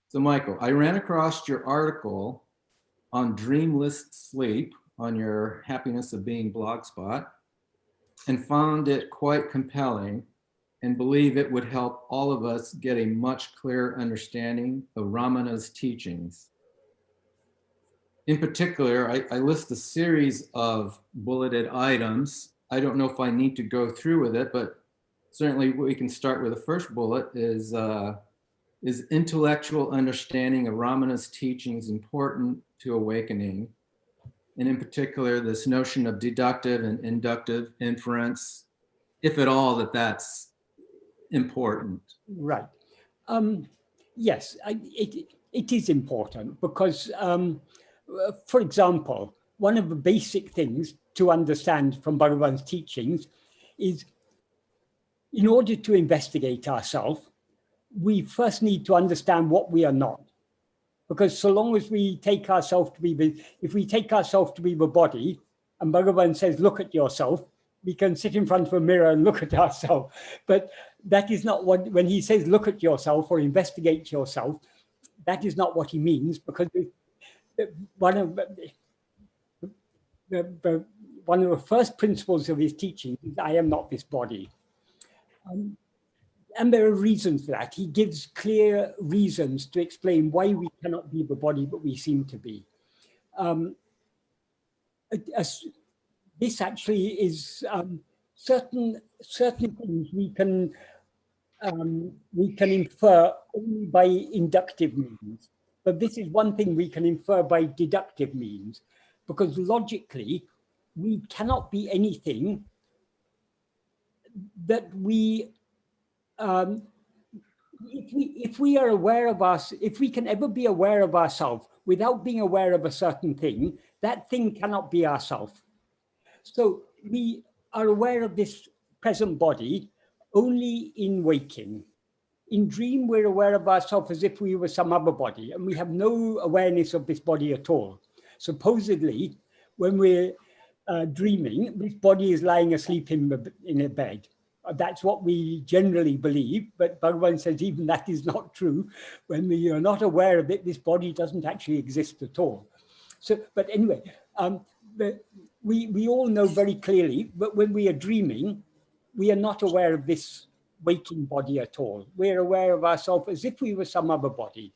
So Michael, I ran across your article on dreamless sleep on your Happiness of Being blogspot and found it quite compelling and believe it would help all of us get a much clearer understanding of Ramana's teachings. In particular, I list a series of bulleted items. I don't know if I need to go through with it, but certainly we can start with the first bullet is intellectual understanding of Ramana's teachings important to awakening? And in particular, this notion of deductive and inductive inference, if at all, that's important. Right. Yes, it is important because, for example, one of the basic things to understand from Bhagavan's teachings is in order to investigate ourselves, we first need to understand what we are not. Because so long as we take ourselves to be, if we take ourselves to be the body, and Bhagavan says, look at yourself, we can sit in front of a mirror and look at ourselves. But that is not what, when he says, look at yourself or investigate yourself, that is not what he means, because one of the first principles of his teaching is, I am not this body. And there are reasons for that. He gives clear reasons to explain why we cannot be the body, but we seem to be. This actually is certain things we can infer only by inductive means. But this is one thing we can infer by deductive means, because logically, we cannot be anything that we if we are aware of us, if we can ever be aware of ourselves without being aware of a certain thing, that thing cannot be ourself. So we are aware of this present body only in waking. In dream, we're aware of ourselves as if we were some other body, and we have no awareness of this body at all. Supposedly, when we're dreaming, this body is lying asleep in a bed. That's what we generally believe, but Bhagavan says even that is not true. When we are not aware of it, this body doesn't actually exist at all. So, but anyway, we all know very clearly, but when we are dreaming, we are not aware of this waking body at all. We're aware of ourselves as if we were some other body.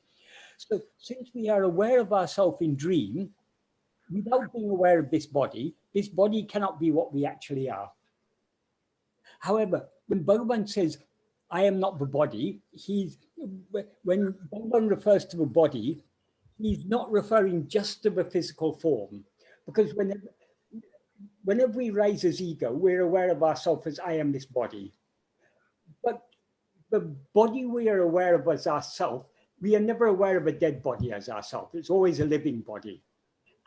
So since we are aware of ourselves in dream, without being aware of this body cannot be what we actually are. However, when Bhagavan says, I am not the body, when Bhagavan refers to the body, he's not referring just to the physical form. Because whenever we rise as ego, we're aware of ourselves as I am this body. But the body we are aware of as ourself, we are never aware of a dead body as ourself. It's always a living body.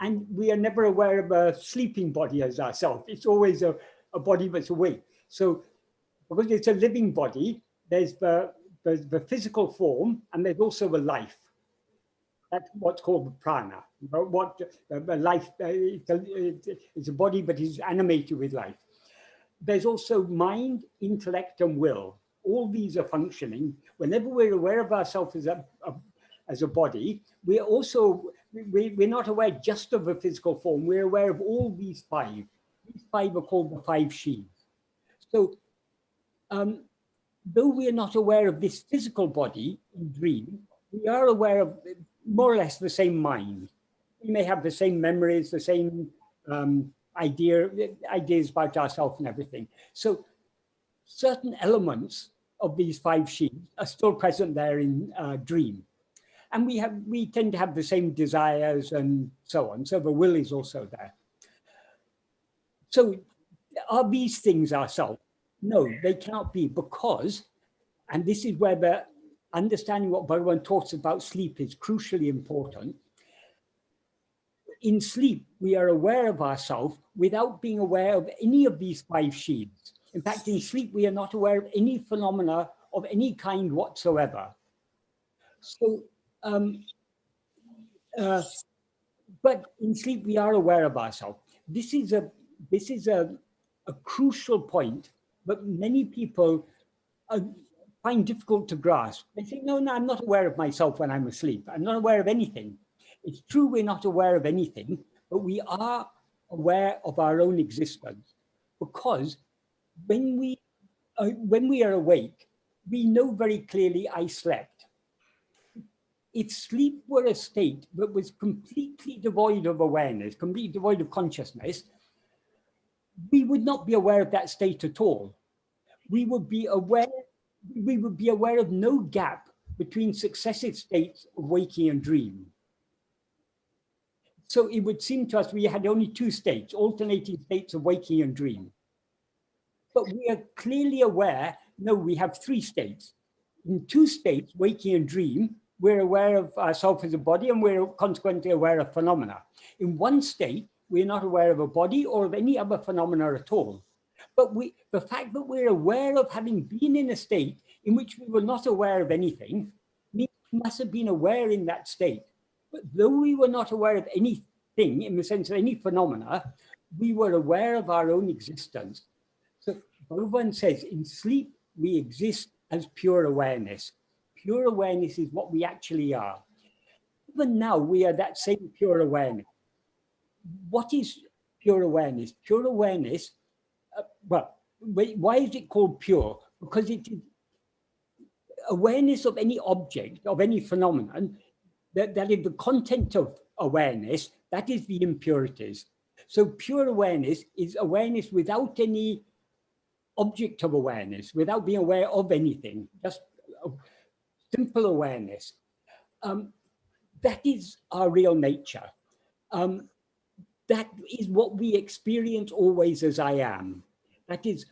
And we are never aware of a sleeping body as ourself. It's always a body that's awake. So because it's a living body, there's the physical form, and there's also the life. That's what's called the prana. What life? It's a body, but is animated with life. There's also mind, intellect, and will. All these are functioning. Whenever we're aware of ourselves as a body, we're also we're not aware just of the physical form. We're aware of all these five. These five are called the five sheaths. So, though we are not aware of this physical body in dream, we are aware of more or less the same mind. We may have the same memories, the same ideas about ourselves and everything. So certain elements of these five sheaths are still present there in dream. And we tend to have the same desires and so on. So the will is also there. So are these things ourselves? No, they cannot be, because, and this is where the understanding what Bhagavan talks about sleep is crucially important. In sleep, we are aware of ourselves without being aware of any of these five sheaths. In fact, in sleep, we are not aware of any phenomena of any kind whatsoever. So, but in sleep, we are aware of ourselves. This is a crucial point, but many people find difficult to grasp. They say, no, I'm not aware of myself when I'm asleep. I'm not aware of anything. It's true we're not aware of anything, but we are aware of our own existence, because when we are awake, we know very clearly I slept. If sleep were a state that was completely devoid of awareness, completely devoid of consciousness, we would not be aware of that state at all. We would be aware of no gap between successive states of waking and dream. So it would seem to us we had only two states, alternating states of waking and dream. But we are clearly aware, no, we have three states. In two states, waking and dream, we're aware of ourselves as a body, and we're consequently aware of phenomena. In one state, we're not aware of a body or of any other phenomena at all. But the fact that we're aware of having been in a state in which we were not aware of anything means we must have been aware in that state. But though we were not aware of anything in the sense of any phenomena, we were aware of our own existence. So Bhagavan says, in sleep, we exist as pure awareness. Pure awareness is what we actually are. Even now, we are that same pure awareness. What is pure awareness? Pure awareness, why is it called pure? Because it is awareness of any object, of any phenomenon, that is the content of awareness, that is the impurities. So pure awareness is awareness without any object of awareness, without being aware of anything, just simple awareness. That is our real nature. That is what we experience always as I am. That is,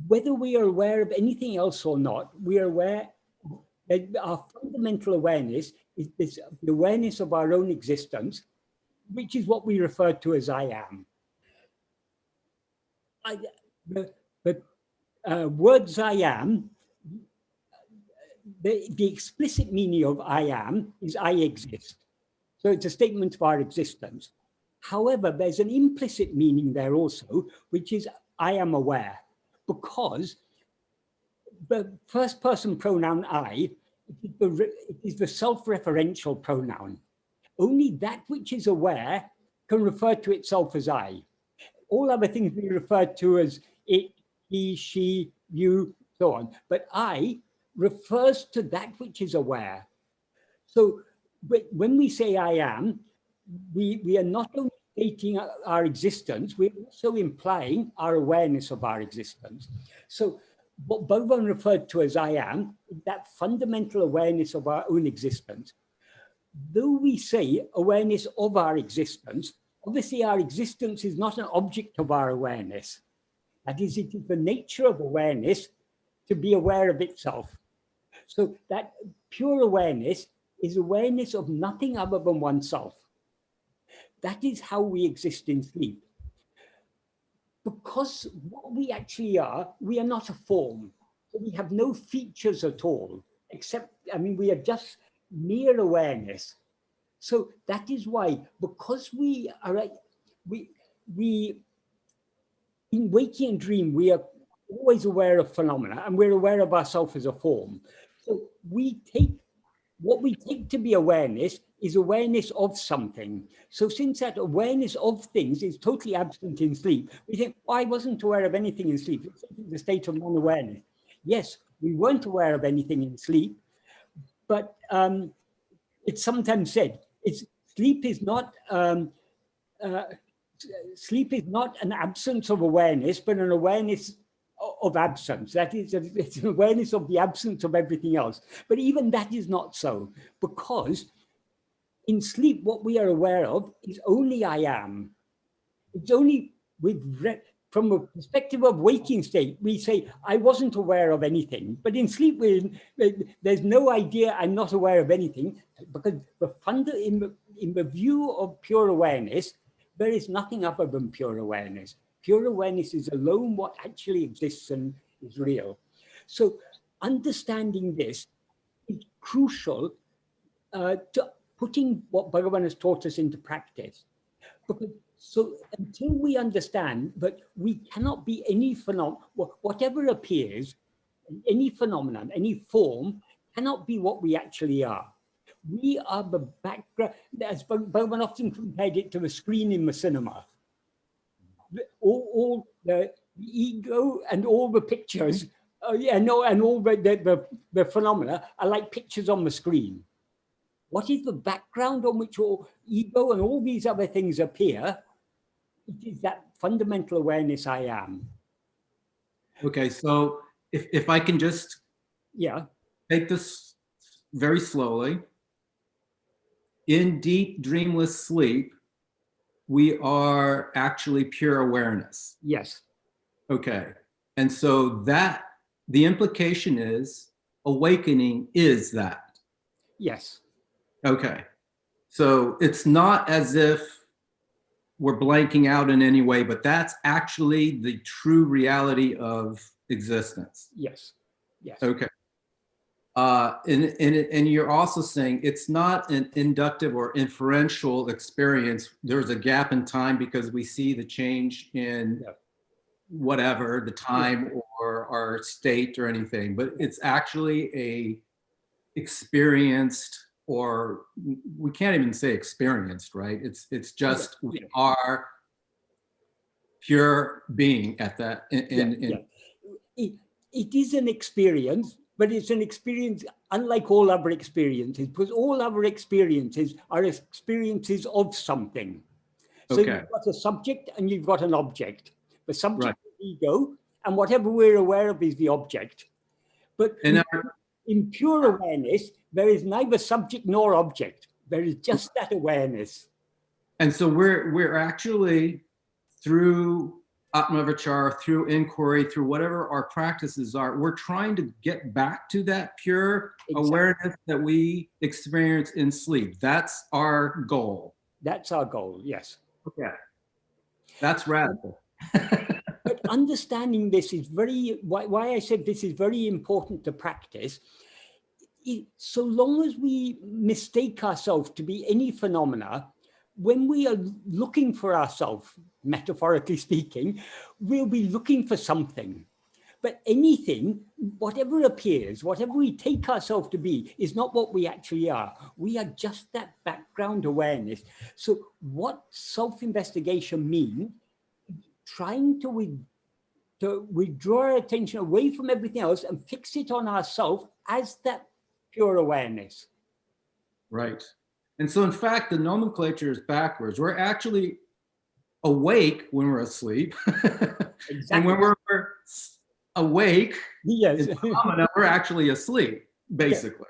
whether we are aware of anything else or not, we are aware that our fundamental awareness is this, the awareness of our own existence, which is what we refer to as I am. The words I am, the explicit meaning of I am is I exist. So it's a statement of our existence. However, there's an implicit meaning there also, which is I am aware, because the first person pronoun I is the self-referential pronoun. Only that which is aware can refer to itself as I. All other things we refer to as it, he, she, you, so on. But I refers to that which is aware. So when we say I am, we are not only stating our existence, we're also implying our awareness of our existence. So what Bhagavan referred to as I am, that fundamental awareness of our own existence. Though we say awareness of our existence, obviously our existence is not an object of our awareness. That is, it is the nature of awareness to be aware of itself. So that pure awareness is awareness of nothing other than oneself. That is how we exist in sleep. Because what we actually are, we are not a form. We have no features at all, except, we are just mere awareness. So that is why, because we are, in waking and dream, we are always aware of phenomena, and we're aware of ourselves as a form. So what we take to be awareness is awareness of something. So since that awareness of things is totally absent in sleep, we think, oh, I wasn't aware of anything in sleep. It's the state of non-awareness. Yes, we weren't aware of anything in sleep, but it's sometimes said, sleep is not an absence of awareness, but an awareness of absence. That is, it's an awareness of the absence of everything else. But even that is not so, because in sleep, what we are aware of is only I am. It's only from a perspective of waking state, we say, I wasn't aware of anything. But in sleep, there's no idea I'm not aware of anything, because in the view of pure awareness, there is nothing other than pure awareness. Pure awareness is alone what actually exists and is real. So understanding this is crucial to putting what Bhagavan has taught us into practice. So until we understand that we cannot be any phenomenon, whatever appears, any phenomenon, any form cannot be what we actually are. We are the background, as Bhagavan often compared it to the screen in the cinema. All the ego and all the pictures, and all the phenomena are like pictures on the screen. What is the background on which all ego and all these other things appear? It is that fundamental awareness I am. Okay, so if I can just take this very slowly. In deep dreamless sleep, we are actually pure awareness. Yes. Okay. And so that the implication is awakening is that. Yes. Okay. So it's not as if we're blanking out in any way, but that's actually the true reality of existence. Yes. Yes. Okay. And you're also saying it's not an inductive or inferential experience. There's a gap in time because we see the change in whatever, the time or our state or anything, but it's actually a experienced, or we can't even say experienced, right? It's just we are pure being at that. It is an experience, but it's an experience unlike all other experiences, because all other experiences are experiences of something. So you've got a subject and you've got an object. The subject is ego, and whatever we're aware of is the object. But in pure awareness, there is neither subject nor object. There is just that awareness. And so we're actually, through Atma-vichara, through inquiry, through whatever our practices are, we're trying to get back to that pure awareness that we experience in sleep. That's our goal. That's our goal, yes. Okay. That's radical. But understanding this is why I said this is very important to practice. So long as we mistake ourselves to be any phenomena, when we are looking for ourselves, metaphorically speaking, we'll be looking for something. But anything, whatever appears, whatever we take ourselves to be, is not what we actually are. We are just that background awareness. So what self-investigation means, trying to withdraw our attention away from everything else and fix it on ourselves as that pure awareness. Right. And so, in fact, the nomenclature is backwards. We're actually awake when we're asleep. Exactly. And when we're awake, yes, we're actually asleep, basically.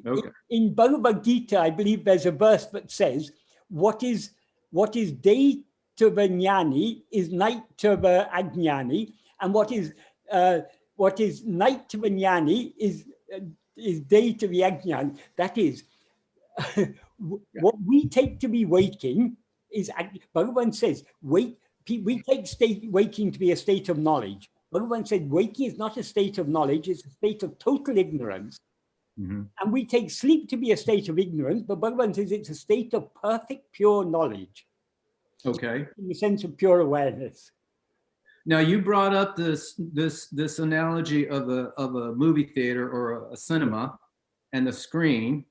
Okay. In Bhagavad Gita, I believe there's a verse that says, what is day to the jnani is night to the ajnani, and what is night to the jnani is day to the ajnani. That is, what we take to be waking is, Bhagavan says, we take waking to be a state of knowledge. Bhagavan said, waking is not a state of knowledge, it's a state of total ignorance. Mm-hmm. And we take sleep to be a state of ignorance, but Bhagavan says it's a state of perfect, pure knowledge. Okay. In the sense of pure awareness. Now you brought up this analogy of a movie theater or a cinema and the screen,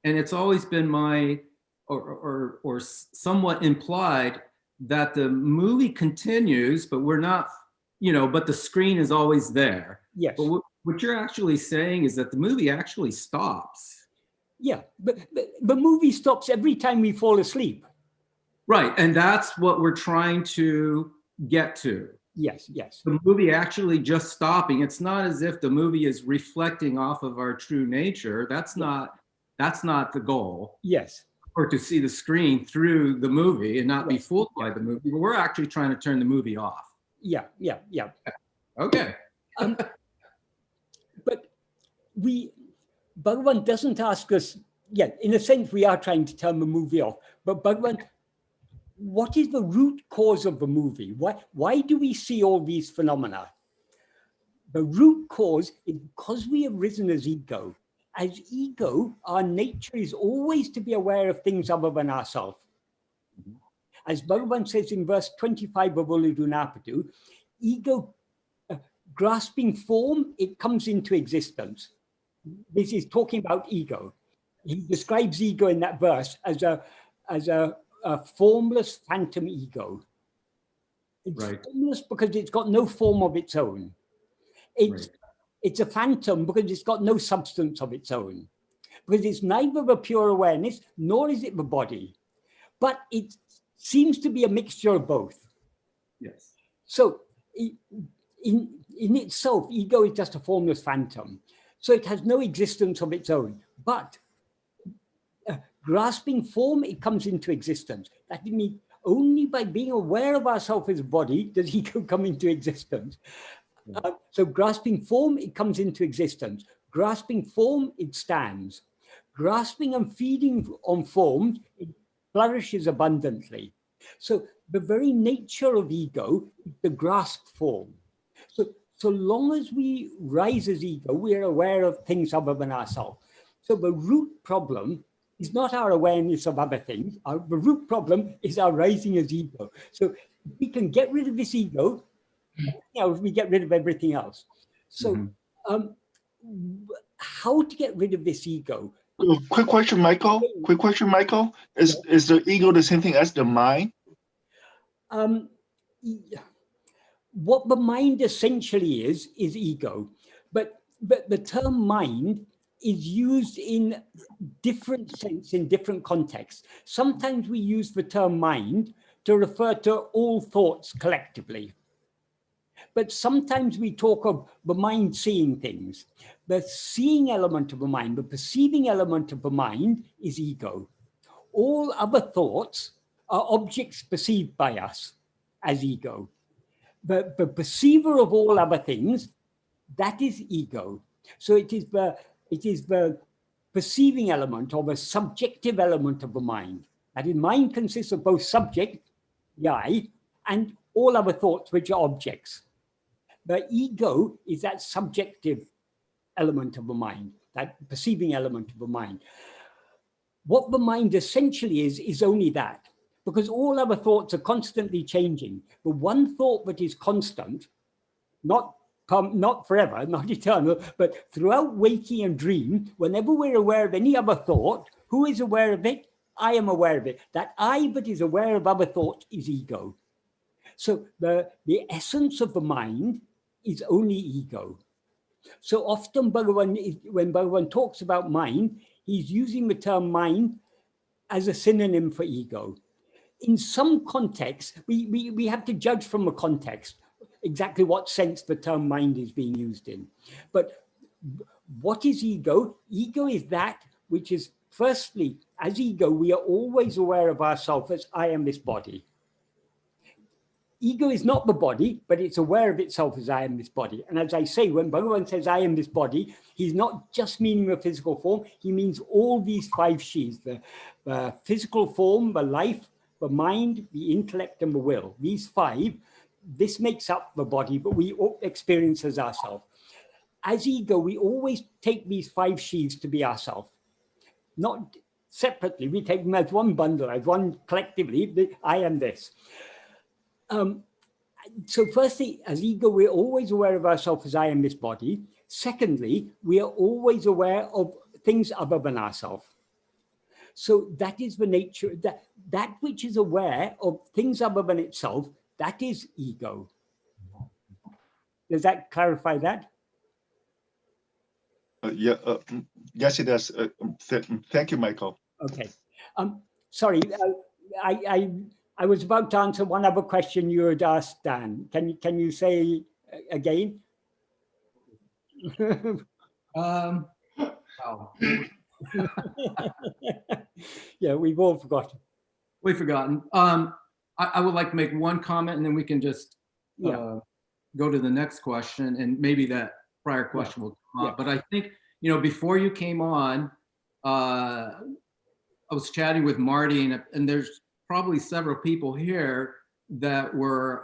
and it's always been my or somewhat implied that the movie continues, but we're not, but the screen is always there. Yes. But what you're actually saying is that the movie actually stops. Yeah, but the movie stops every time we fall asleep. Right, and that's what we're trying to get to. Yes, yes. The movie actually just stopping. It's not as if the movie is reflecting off of our true nature. That's not the goal. Yes. Or to see the screen through the movie and not be fooled by the movie. But we're actually trying to turn the movie off. Yeah. Okay. But Bhagavan doesn't ask us, in a sense we are trying to turn the movie off, but Bhagavan, what is the root cause of the movie? Why do we see all these phenomena? The root cause is because we have risen as ego. As ego, our nature is always to be aware of things other than ourselves. As Bhagavan says in verse 25 of Uḻḷadu Nāṛpadu, ego grasping form, it comes into existence. This is talking about ego. He describes ego in that verse as a formless phantom ego. It's Right. formless because it's got no form of its own. It's a phantom because it's got no substance of its own. Because it's neither a pure awareness, nor is it the body. But it seems to be a mixture of both. Yes. So in itself, ego is just a formless phantom. So it has no existence of its own. But grasping form, it comes into existence. That means only by being aware of ourselves as a body does ego come into existence. So grasping form, it comes into existence. Grasping form, it stands. Grasping and feeding on form, it flourishes abundantly. So the very nature of ego is to grasp form. So long as we rise as ego, we are aware of things other than ourselves. So the root problem is not our awareness of other things. The root problem is our rising as ego. So if we can get rid of this ego, we get rid of everything else. So how to get rid of this ego? Quick question, Michael. Is the ego the same thing as the mind? What the mind essentially is ego. But the term mind is used in different sense in different contexts. Sometimes we use the term mind to refer to all thoughts collectively. But sometimes we talk of the mind seeing things. The seeing element of the mind, the perceiving element of the mind is ego. All other thoughts are objects perceived by us as ego. The perceiver of all other things, that is ego. So it is the perceiving element or the subjective element of the mind. That is, mind consists of both subject, the I, and all other thoughts which are objects. The ego is that subjective element of the mind, that perceiving element of the mind. What the mind essentially is only that, because all other thoughts are constantly changing. The one thought that is constant, not forever, not eternal, but throughout waking and dream, whenever we're aware of any other thought, who is aware of it? I am aware of it. That I that is aware of other thoughts is ego. So the essence of the mind is only ego. So often when Bhagavan talks about mind, he's using the term mind as a synonym for ego. In some contexts, we have to judge from the context exactly what sense the term mind is being used in. But what is ego? Ego is that which is, firstly, as ego, we are always aware of ourselves as I am this body. Ego is not the body, but it's aware of itself as I am this body. And as I say, when Bhagavan says I am this body, he's not just meaning the physical form, he means all these five sheaths, the physical form, the life, the mind, the intellect, and the will. These five, this makes up the body, but we experience as ourselves. As ego, we always take these five sheaths to be ourselves. Not separately, we take them as one bundle, as one collectively, I am this. So firstly, as ego, we're always aware of ourselves as I am this body. Secondly, we are always aware of things other than ourselves. So that is the nature, that which is aware of things other than itself, that is ego. Does that clarify that? Yes, it does. Thank you, Michael. Okay. Sorry, I was about to answer one other question you had asked, Dan. Can you say again? Wow. Yeah, we've all forgotten. We've forgotten. I would like to make one comment, and then we can just go to the next question, and maybe that prior question will come up. But I think, before you came on, I was chatting with Marty, and there's probably several people here that were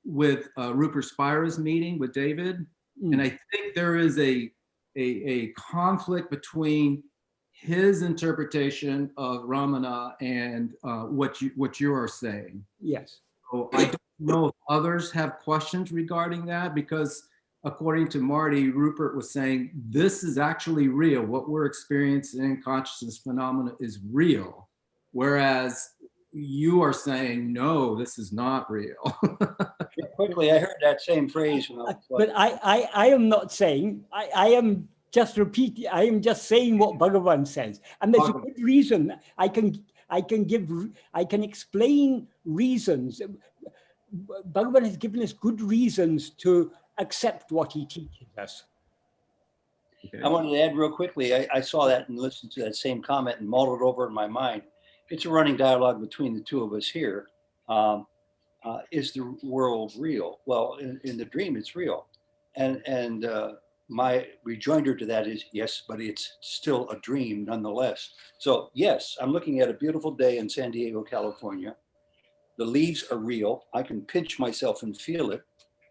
with Rupert Spira's meeting with David. And I think there is a conflict between his interpretation of Ramana and what you are saying. Yes. So I don't know if others have questions regarding that, because according to Marty, Rupert was saying, this is actually real. What we're experiencing in consciousness phenomena is real. Whereas you are saying, no, this is not real. Quickly, I heard that same phrase. But I am not saying, I am just repeating, I am just saying what Bhagavan says. And there's a good reason. I can explain reasons. Bhagavan has given us good reasons to accept what he teaches us. Okay. I wanted to add real quickly, I saw that and listened to that same comment and mulled it over in my mind. It's a running dialogue between the two of us here. Is the world real? Well, in the dream, it's real. And my rejoinder to that is, yes, but it's still a dream nonetheless. So yes, I'm looking at a beautiful day in San Diego, California. The leaves are real. I can pinch myself and feel it.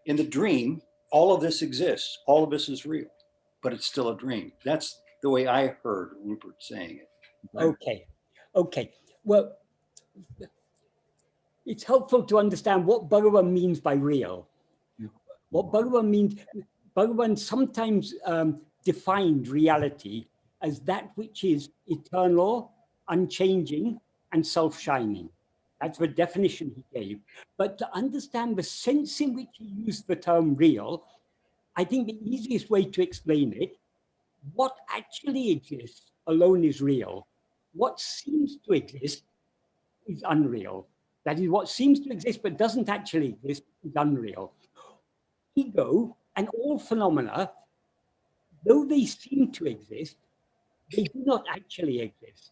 In the dream, all of this exists. All of this is real, but it's still a dream. That's the way I heard Rupert saying it. Okay. Well, it's helpful to understand what Bhagavan means by real. What Bhagavan means, Bhagavan sometimes defined reality as that which is eternal, unchanging, and self-shining. That's the definition he gave. But to understand the sense in which he used the term real, I think the easiest way to explain it, what actually exists alone is real. What seems to exist is unreal. That is, what seems to exist but doesn't actually exist is unreal. Ego and all phenomena, though they seem to exist, they do not actually exist.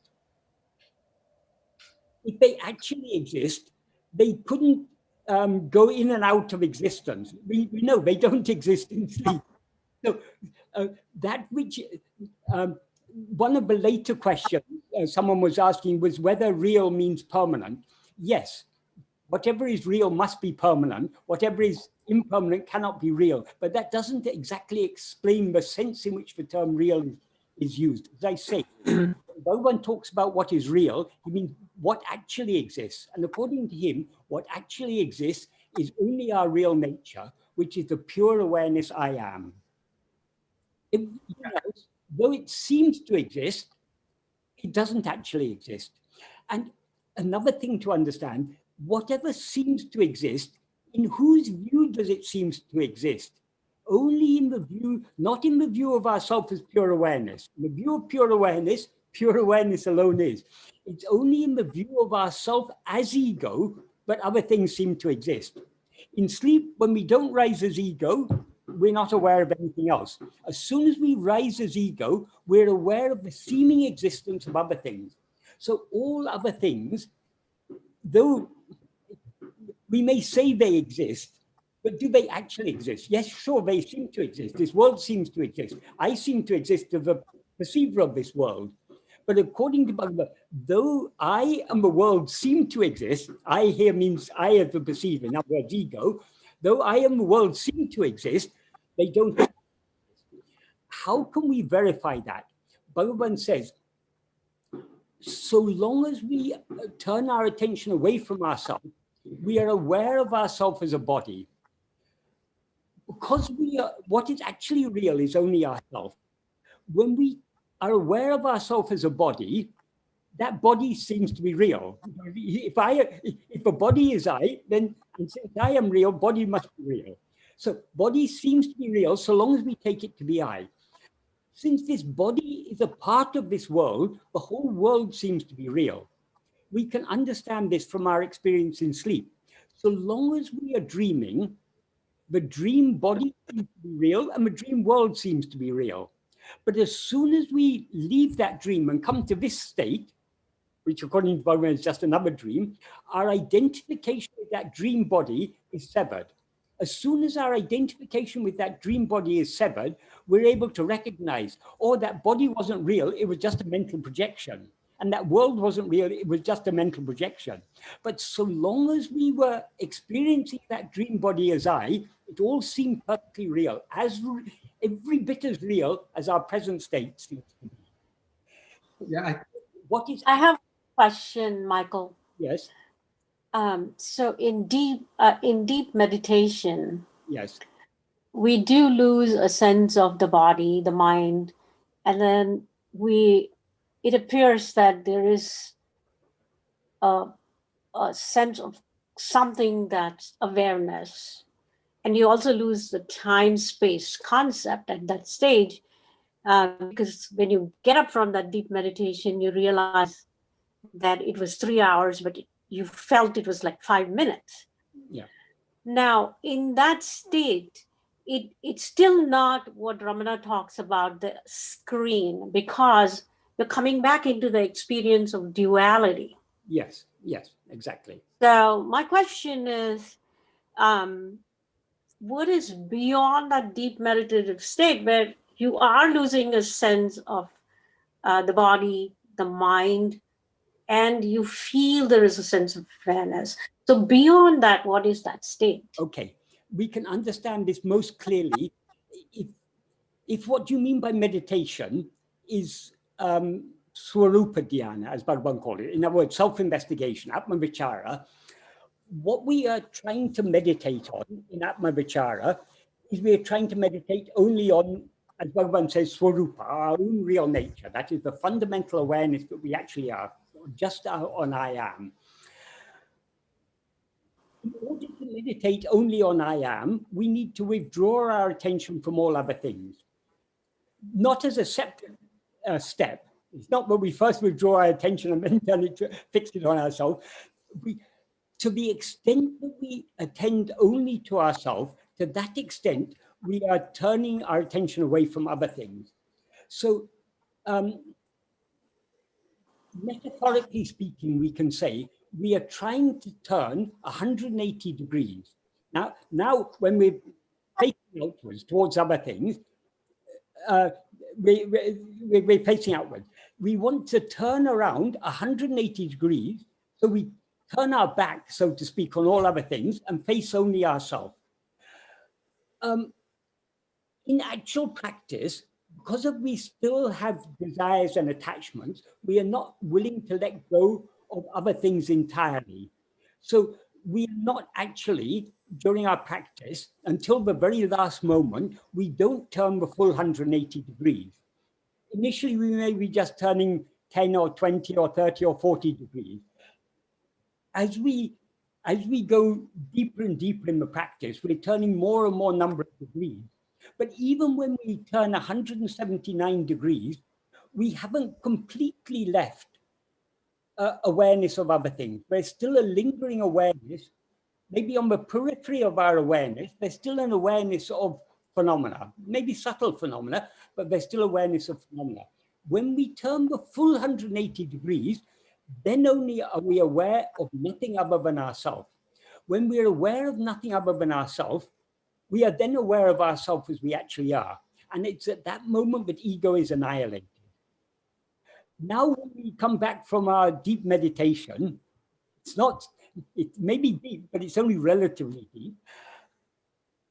If they actually exist, they couldn't go in and out of existence. We know they don't exist in sleep. So that which, one of the later questions someone was asking was whether real means permanent. Yes, whatever is real must be permanent. Whatever is impermanent cannot be real. But that doesn't exactly explain the sense in which the term real is used. As I say, when one talks about what is real, he means what actually exists. And according to him, what actually exists is only our real nature, which is the pure awareness I am. Else, though it seems to exist, it doesn't actually exist. And another thing to understand, whatever seems to exist, in whose view does it seem to exist? Only in the view, not in the view of ourself as pure awareness. In the view of pure awareness alone is. It's only in the view of ourself as ego, but other things seem to exist. In sleep, when we don't rise as ego, we're not aware of anything else. As soon as we rise as ego, we're aware of the seeming existence of other things. So all other things, though we may say they exist, but do they actually exist? Yes, sure, they seem to exist. This world seems to exist. I seem to exist as the perceiver of this world. But according to Bhagavan, though I and the world seem to exist, I here means I as the perceiver, in other words, ego, though I and the world seem to exist, they don't. How can we verify that? Bhagavan says, so long as we turn our attention away from ourselves, we are aware of ourselves as a body. Because what is actually real is only ourselves. When we are aware of ourselves as a body, that body seems to be real. If a body is I, then since I am real, body must be real. So body seems to be real so long as we take it to be I. Since this body is a part of this world, the whole world seems to be real. We can understand this from our experience in sleep. So long as we are dreaming, the dream body seems to be real and the dream world seems to be real. But as soon as we leave that dream and come to this state, which according to Bhagavan is just another dream, our identification with that dream body is severed. As soon as our identification with that dream body is severed, we're able to recognize, oh, that body wasn't real, it was just a mental projection. And that world wasn't real, it was just a mental projection. But so long as we were experiencing that dream body as I, it all seemed perfectly real, as every bit as real as our present state seems to be. Yeah. What is? I have a question, Michael. Yes. So in deep meditation, Yes. we do lose a sense of the body, the mind, and then it appears that there is a, a sense of something that's awareness. And you also lose the time space concept at that stage, because when you get up from that deep meditation, you realize that it was 3 hours, but you felt it was like 5 minutes. Yeah. Now, in that state, it's still not what Ramana talks about, the screen, because you're coming back into the experience of duality. Yes. Yes. Exactly. So my question is, what is beyond that deep meditative state where you are losing a sense of the body, the mind, and you feel there is a sense of awareness? So beyond that, what is that state? Okay. We can understand this most clearly if what you mean by meditation is Swarupa Dhyana, as Bhagavan called it, in other words, self-investigation, Atma-vichara. What we are trying to meditate on in Atma-vichara is we are trying to meditate only on, as Bhagavan says, Swarupa, our own real nature. That is the fundamental awareness that we actually are, just on I am. In order to meditate only on I am, we need to withdraw our attention from all other things. Not as a separate step. It's not when we first withdraw our attention and then fix it on ourselves. To the extent that we attend only to ourselves, to that extent, we are turning our attention away from other things. So, metaphorically speaking, we can say we are trying to turn 180 degrees. Now when we're facing outwards towards other things, we're facing outwards. We want to turn around 180 degrees, so we turn our back, so to speak, on all other things and face only ourselves. In actual practice, because we still have desires and attachments, we are not willing to let go of other things entirely. So we are not actually, during our practice, until the very last moment, we don't turn the full 180 degrees. Initially, we may be just turning 10 or 20 or 30 or 40 degrees. As we go deeper and deeper in the practice, we're turning more and more number of degrees. But even when we turn 179 degrees, we haven't completely left awareness of other things. There's still a lingering awareness, maybe on the periphery of our awareness. There's still an awareness of phenomena, maybe subtle phenomena, but there's still awareness of phenomena. When we turn the full 180 degrees, then only are we aware of nothing other than ourselves. When we're aware of nothing other than ourselves, we are then aware of ourselves as we actually are. And it's at that moment that ego is annihilated. Now, when we come back from our deep meditation, it may be deep, but it's only relatively deep.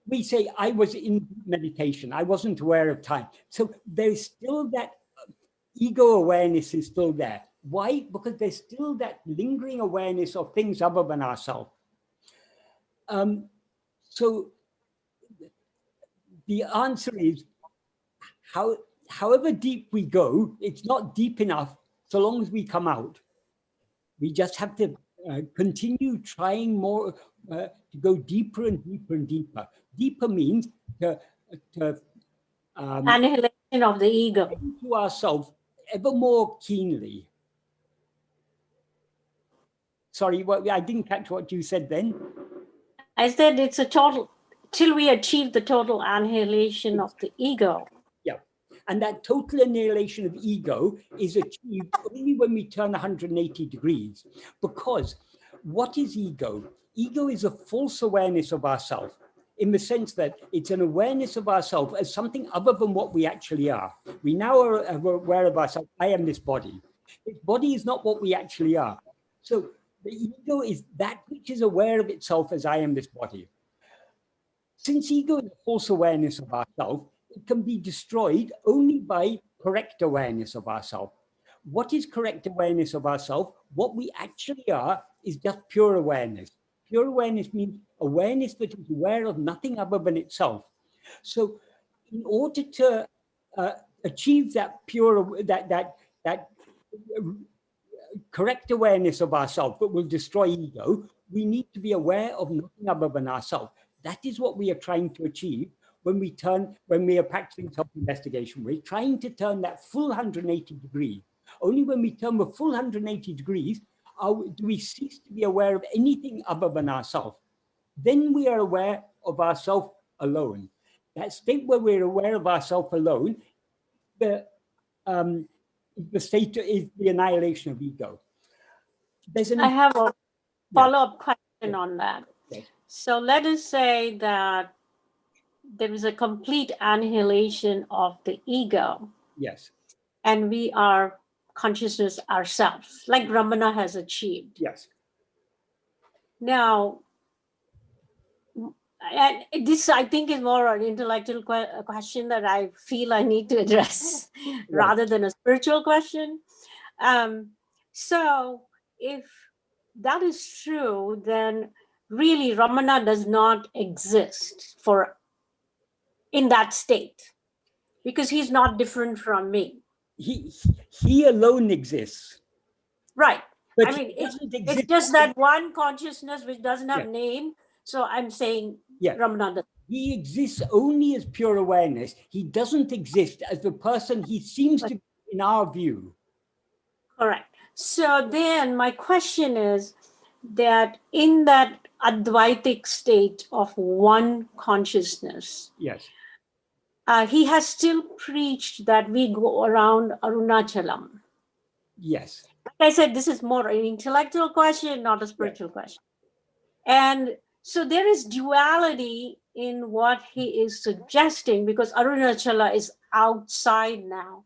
We say, I was in meditation, I wasn't aware of time. So there's still that ego awareness is still there. Why? Because there's still that lingering awareness of things other than ourselves. So the answer is, however deep we go, it's not deep enough so long as we come out. We just have to continue trying more to go deeper and deeper and deeper. Deeper means to Annihilation of the ego. To ourselves ever more keenly. Sorry, I didn't catch what you said then. I said it's a total, till we achieve the total annihilation of the ego. Yeah, and that total annihilation of ego is achieved only when we turn 180 degrees. Because what is ego? Ego is a false awareness of ourselves, in the sense that it's an awareness of ourselves as something other than what we actually are. We now are aware of ourselves. I am this body. This body is not what we actually are. So the ego is that which is aware of itself as I am this body. Since ego is a false awareness of ourselves, it can be destroyed only by correct awareness of ourselves. What is correct awareness of ourselves? What we actually are is just pure awareness. Pure awareness means awareness that is aware of nothing other than itself. So in order to achieve that pure, that correct awareness of ourselves that will destroy ego, we need to be aware of nothing other than ourselves. That is what we are trying to achieve when we are practicing self-investigation. We're trying to turn that full 180 degrees. Only when we turn the full 180 degrees do we cease to be aware of anything other than ourselves. Then we are aware of ourselves alone. That state where we're aware of ourselves alone, the state is the annihilation of ego. I have a follow-up question on that. Yes. So let us say that there is a complete annihilation of the ego. Yes. And we are consciousness ourselves, like Ramana has achieved. Yes. Now, and this I think is more an intellectual question that I feel I need to address rather than a spiritual question. So if that is true, then really Ramana does not exist in that state, because he's not different from me. He alone exists. Right. But I mean, it's just that one consciousness which doesn't have name. So I'm saying Ramana does. He exists only as pure awareness. He doesn't exist as the person he seems to be in our view. Correct. So then my question is that in that Advaitic state of one consciousness, yes, he has still preached that we go around Arunachalam. Yes. Like I said, this is more an intellectual question, not a spiritual question. And so there is duality in what he is suggesting, because Arunachala is outside now,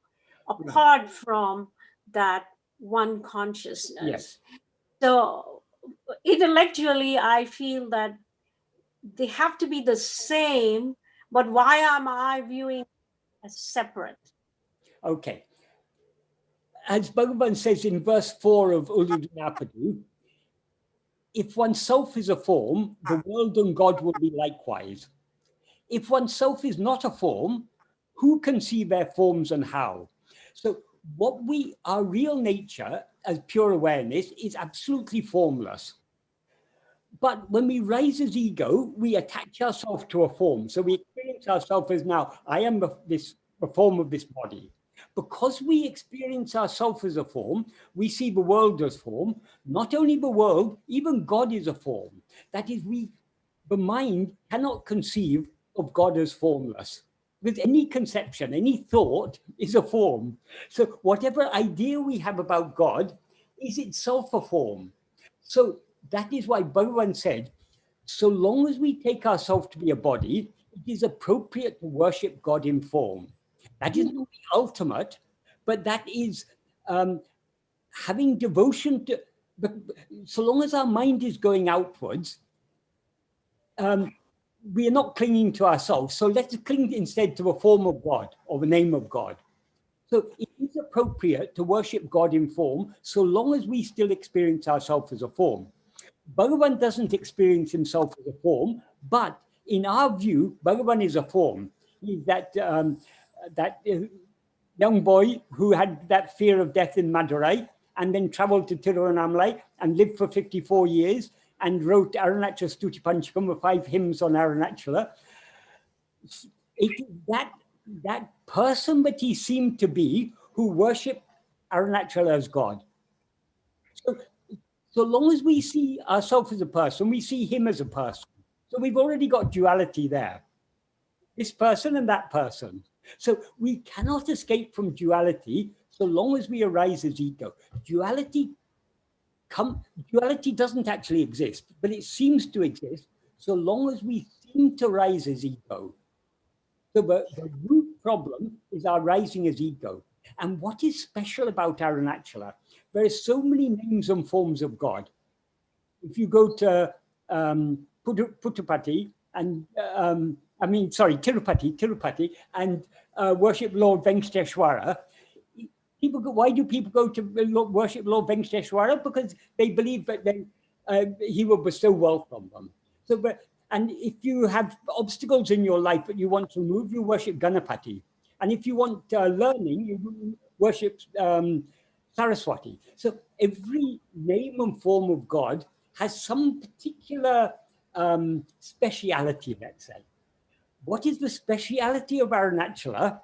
apart from that one consciousness. Yes. So intellectually, I feel that they have to be the same, but why am I viewing as separate? Okay. As Bhagavan says in verse 4 of Uḷḷadu Nāṛpadu, if oneself is a form, the world and God will be likewise. If oneself is not a form, who can see their forms and how? So our real nature as pure awareness is absolutely formless. But when we rise as ego, we attach ourselves to a form. So we experience ourselves as now, I am the form of this body. Because we experience ourselves as a form, we see the world as form. Not only the world, even God is a form. That is, the mind cannot conceive of God as formless. With any conception, any thought is a form. So whatever idea we have about God is itself a form. So that is why Bhagavan said, so long as we take ourselves to be a body, it is appropriate to worship God in form. That is not the ultimate, but that is having devotion to, but so long as our mind is going outwards, we are not clinging to ourselves. So let's cling instead to the form of God or the name of God. So it is appropriate to worship God in form, so long as we still experience ourselves as a form. Bhagavan doesn't experience himself as a form, but in our view, Bhagavan is a form. He's that young boy who had that fear of death in Madurai and then traveled to Tiruvannamalai and lived for 54 years and wrote Arunachala Stuti Panchakam, the 5 hymns on Arunachala. It is that person that he seemed to be who worshipped Arunachala as God. So long as we see ourselves as a person, we see him as a person. So we've already got duality there. This person and that person. So we cannot escape from duality so long as we arise as ego. Duality doesn't actually exist, but it seems to exist so long as we seem to rise as ego. So the root problem is our rising as ego. And what is special about Arunachala? There are so many names and forms of God. If you go to Puttupati and Tirupati and worship Lord Venkateshwara, why do people go to worship Lord Venkateshwara? Because they believe that he will bestow wealth on them. So, and if you have obstacles in your life that you want to remove, you worship Ganapati. And if you want learning, you worship Saraswati. So every name and form of God has some particular speciality, let's say. What is the speciality of Arunachala?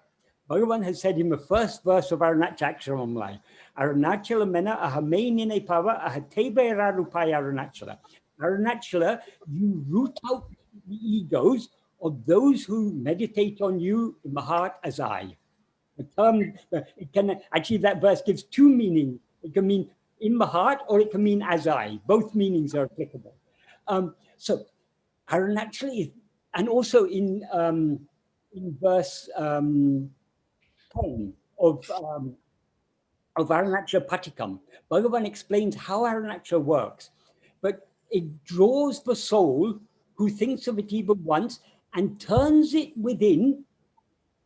Bhagavan has said in the first verse of Arunachaksharamamlai, Arunachala mena ahamainine pava ahatebe rarupaya Arunachala. Arunachala, you root out the egos of those who meditate on you in the heart as I. The term, it can actually, that verse gives two meanings. It can mean in the heart, or it can mean as I. Both meanings are applicable. So Arunachala is, and also in verse 10 of Arunachala Patikam, Bhagavan explains how Arunachala works, but it draws the soul who thinks of it even once and turns it within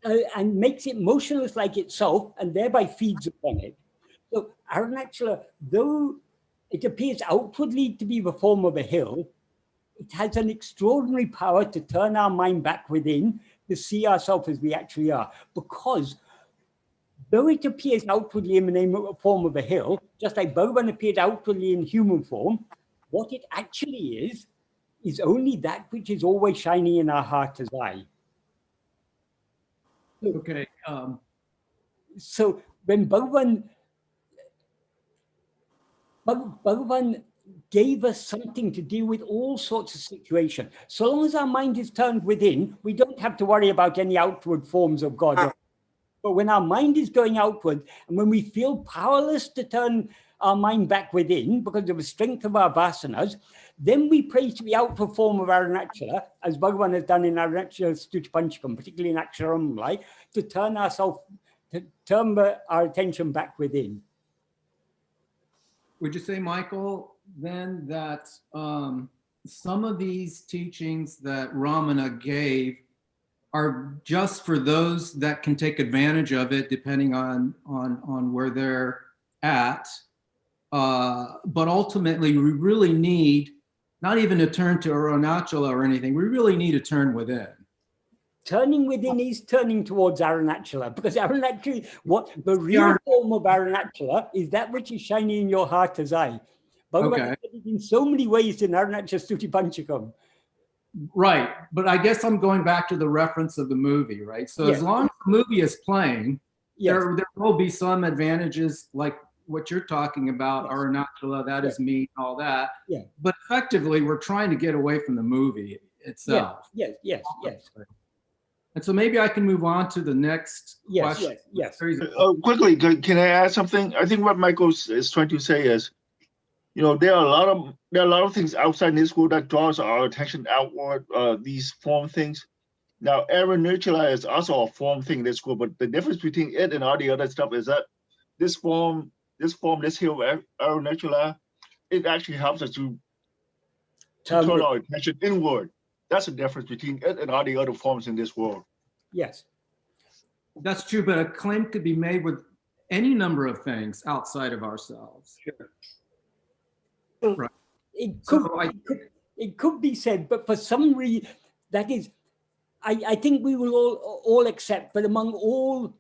and makes it motionless like itself, and thereby feeds upon it. So Arunachala, though it appears outwardly to be the form of a hill, it has an extraordinary power to turn our mind back within, to see ourselves as we actually are. Because though it appears outwardly in the form of a hill, just like Bhagavan appeared outwardly in human form, what it actually is only that which is always shining in our heart as I. Okay. So when Bhagavan gave us something to deal with all sorts of situations. So long as our mind is turned within, we don't have to worry about any outward forms of God. But when our mind is going outward, and when we feel powerless to turn our mind back within because of the strength of our vasanas, then we pray to the outward form of Arunachala, as Bhagavan has done in Arunachala Stuti Panchakam, particularly in Aksharam, to turn our attention back within. Would you say, Michael, then that some of these teachings that Ramana gave are just for those that can take advantage of it, depending on where they're at? But ultimately, we really need not even to turn to Arunachala or anything. We really need to turn within. Turning within is turning towards Arunachala, because Arunachala, what the real form of Arunachala is that which is shining in your heart as I. Bhagavan said it in so many ways in Arunachala Stuti Panchakam. Right, but I guess I'm going back to the reference of the movie, right? So as long as the movie is playing, there will be some advantages like what you're talking about, Arunachala, that is me, all that. Yeah. But effectively, we're trying to get away from the movie itself. Yes. And so maybe I can move on to the next question. Yes. Quickly, can I add something? I think what Michael is trying to say is, there are a lot of things outside this world that draws our attention outward. These form things. Now, Arunachala is also a form thing in this world, but the difference between it and all the other stuff is that this hill, Arunachala, it actually helps us to turn our attention inward. That's the difference between it and all the other forms in this world. Yes. That's true, but a claim could be made with any number of things outside of ourselves. Sure. Right. It could be said, but for some reason, that is, I think we will all accept that among all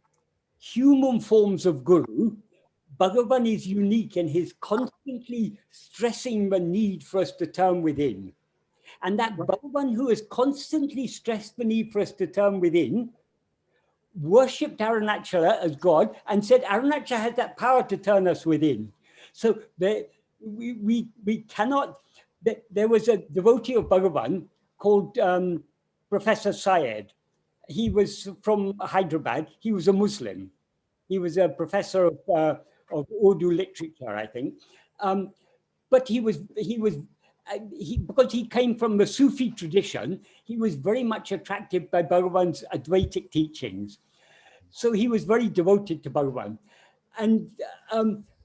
human forms of guru, Bhagavan is unique in his constantly stressing the need for us to turn within. And that Bhagavan, who has constantly stressed the need for us to turn within, worshipped Arunachala as God and said Arunachala has that power to turn us within. So we cannot. There was a devotee of Bhagavan called Professor Syed. He was from Hyderabad. He was a Muslim. He was a professor of Urdu literature, I think. But because he came from the Sufi tradition, he was very much attracted by Bhagavan's Advaitic teachings. So he was very devoted to Bhagavan. And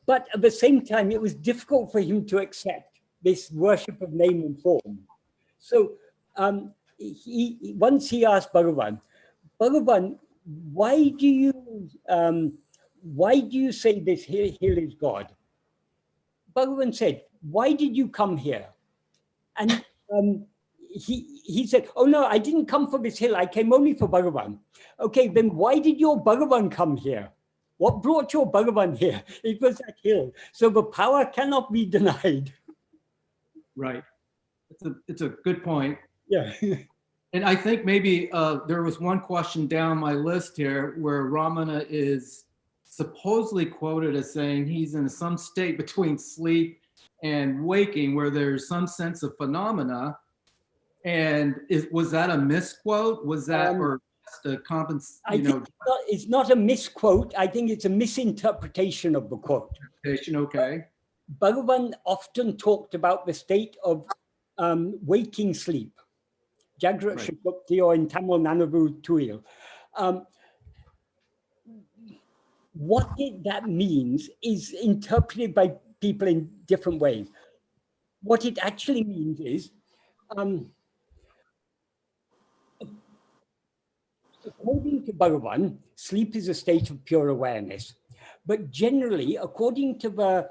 but at the same time, it was difficult for him to accept this worship of name and form. So once he asked Bhagavan, why do you say this hill is God? Bhagavan said, why did you come here? And he said, oh no, I didn't come for this hill. I came only for Bhagavan. Okay, then why did your Bhagavan come here? What brought your Bhagavan here? It was that hill. So the power cannot be denied. Right. It's a good point. Yeah. And I think maybe there was one question down my list here where Ramana is supposedly quoted as saying he's in some state between sleep and waking where there's some sense of phenomena. And was that a misquote? Was that or just a it's not a misquote. I think it's a misinterpretation of the quote. Okay. Bhagavan often talked about the state of waking sleep. Jagrat Shukti, or in Tamil Nanavu Turia. What that means is interpreted by people in different ways. What it actually means is, according to Bhagavan, sleep is a state of pure awareness. But generally, according to the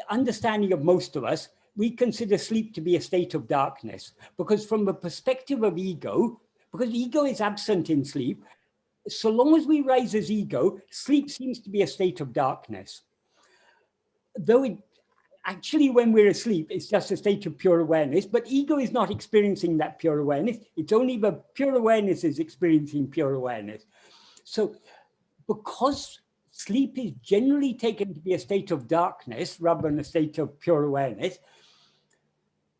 understanding of most of us, we consider sleep to be a state of darkness, because from the perspective of ego, because ego is absent in sleep, so long as we rise as ego, sleep seems to be a state of darkness. Though it actually, when we're asleep, it's just a state of pure awareness, but ego is not experiencing that pure awareness. It's only the pure awareness is experiencing pure awareness. So because sleep is generally taken to be a state of darkness rather than a state of pure awareness,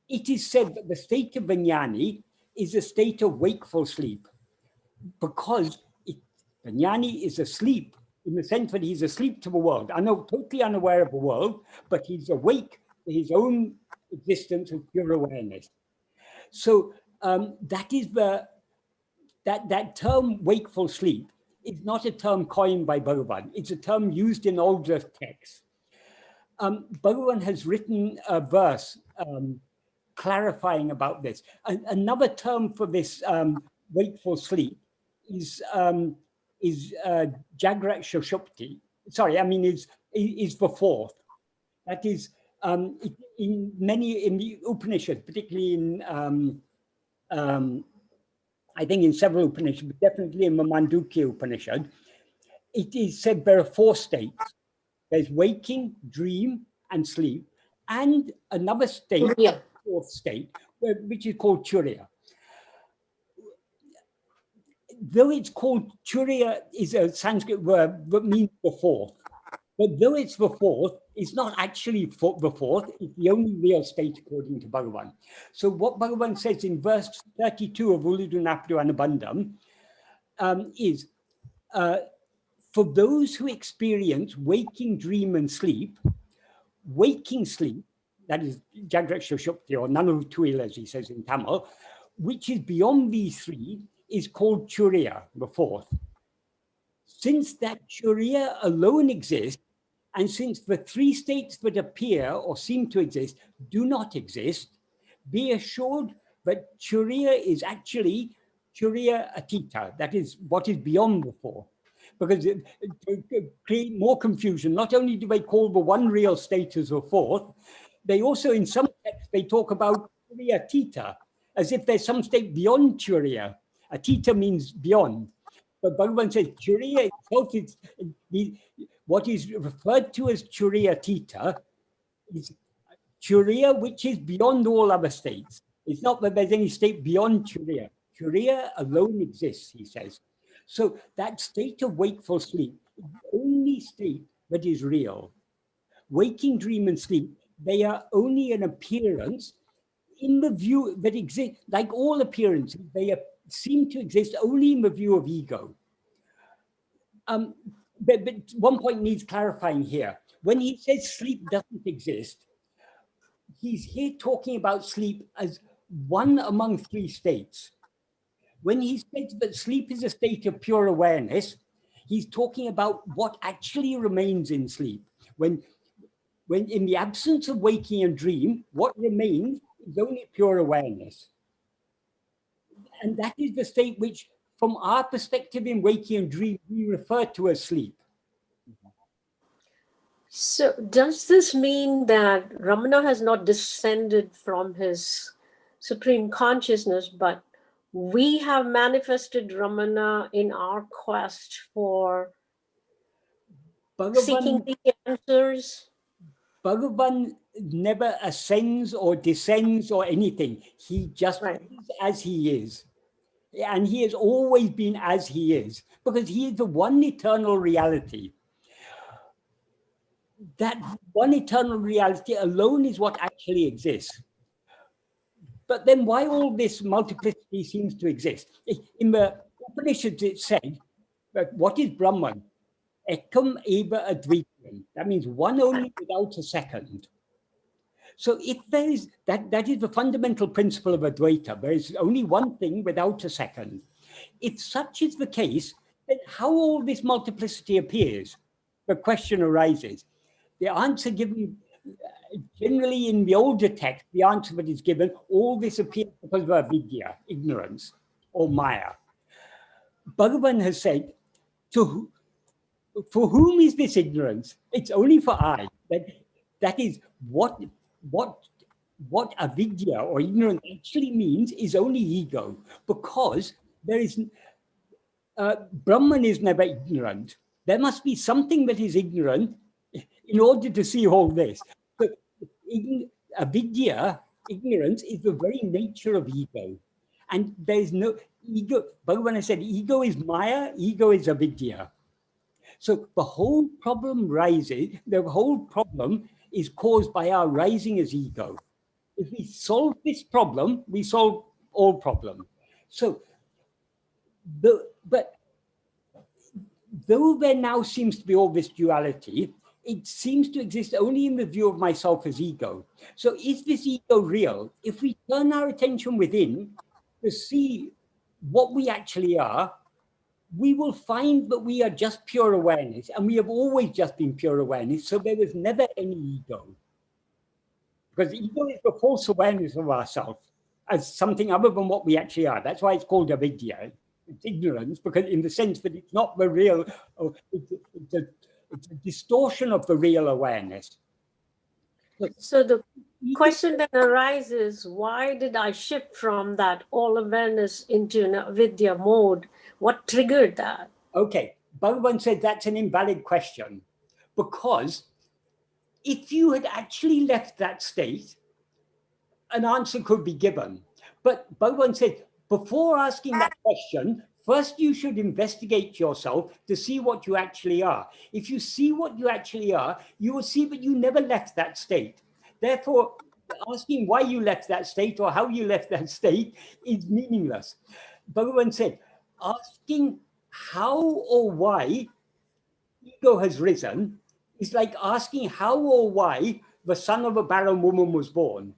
it is said that the state of Vijnani is a state of wakeful sleep, because Vijnani is asleep in the sense that he's asleep to the world. Totally unaware of the world, but he's awake to his own existence of pure awareness. So that is that term wakeful sleep is not a term coined by Bhagavan. It's a term used in older texts. Bhagavan has written a verse clarifying about this. Another term for this wakeful sleep is Jagrat Sushupti. Sorry, I mean is the fourth. That is in the Upanishads, particularly in I think in several Upanishads, but definitely in the Mandukya Upanishad, it is said there are four states. There's waking, dream, and sleep, and another state, fourth state, which is called Turia. Though it's called Turia, is a Sanskrit word that means the fourth. But though it's the fourth, it's not actually the fourth, it's the only real state according to Bhagavan. So what Bhagavan says in verse 32 of Uḷḷadu Nāṛpadu is, for those who experience waking, dream, and sleep, waking sleep, that is Jagrat Sushupti or Nanavu Tuil, as he says in Tamil, which is beyond these three, is called Turia, the fourth. Since that Turia alone exists, and since the three states that appear or seem to exist do not exist, be assured that Turia is actually Turia Atita, that is what is beyond the four. Because to create more confusion, not only do they call the one real state as the fourth, they also, in some texts, they talk about Turia Atita, as if there's some state beyond Turia. Atita means beyond. But Bhagavan says Turia itself is what is referred to as Turia Atita is Turia, which is beyond all other states. It's not that there's any state beyond Turia. Turia alone exists, he says. So that state of wakeful sleep is the only state that is real. Waking, dream, and sleep, they are only an appearance in the view that exists, like all appearances, they seem to exist only in the view of ego. But one point needs clarifying here. When he says sleep doesn't exist, he's here talking about sleep as one among three states. When he says that sleep is a state of pure awareness, he's talking about what actually remains in sleep. When in the absence of waking and dream, what remains is only pure awareness. And that is the state which, from our perspective in waking and dream, we refer to as sleep. So does this mean that Ramana has not descended from his supreme consciousness, but we have manifested Ramana in our quest for seeking Bhagavan, the answers? Bhagavan never ascends or descends or anything. He just Right. is as he is. And he has always been as he is, because he is the one eternal reality. That one eternal reality alone is what actually exists. But then why all this multiplicity seems to exist? In the Upanishads it said, that what is Brahman? Ekam eva advityam. That means one only without a second. So if there is, that is the fundamental principle of Advaita. There is only one thing without a second. If such is the case, then how all this multiplicity appears? The question arises. The answer given generally in the older text, the answer that is given, all this appears because of avidya, ignorance, or maya. Bhagavan has said, for whom is this ignorance? It's only for I. That is what avidya or ignorance actually means is only ego, because there is Brahman is never ignorant. There must be something that is ignorant in order to see all this. But avidya, ignorance, is the very nature of ego. And there is no ego. Bhagavan has said, ego is maya, ego is avidya. So the whole problem rises, the whole problem is caused by our rising as ego. If we solve this problem, we solve all problems. So, but though there now seems to be all this duality, it seems to exist only in the view of myself as ego. So is this ego real? If we turn our attention within to see what we actually are, we will find that we are just pure awareness, and we have always just been pure awareness, so there was never any ego. Because ego is the false awareness of ourselves as something other than what we actually are. That's why it's called avidya. It's ignorance, because in the sense that it's not the real, it's a distortion of the real awareness. So the question then arises, why did I shift from that all awareness into an avidya mode? What triggered that? Okay, Bhagavan said that's an invalid question, because if you had actually left that state, an answer could be given. But Bhagavan said, before asking that question, first you should investigate yourself to see what you actually are. If you see what you actually are, you will see that you never left that state. Therefore, asking why you left that state or how you left that state is meaningless. Bhagavan said, asking how or why ego has risen is like asking how or why the son of a barren woman was born.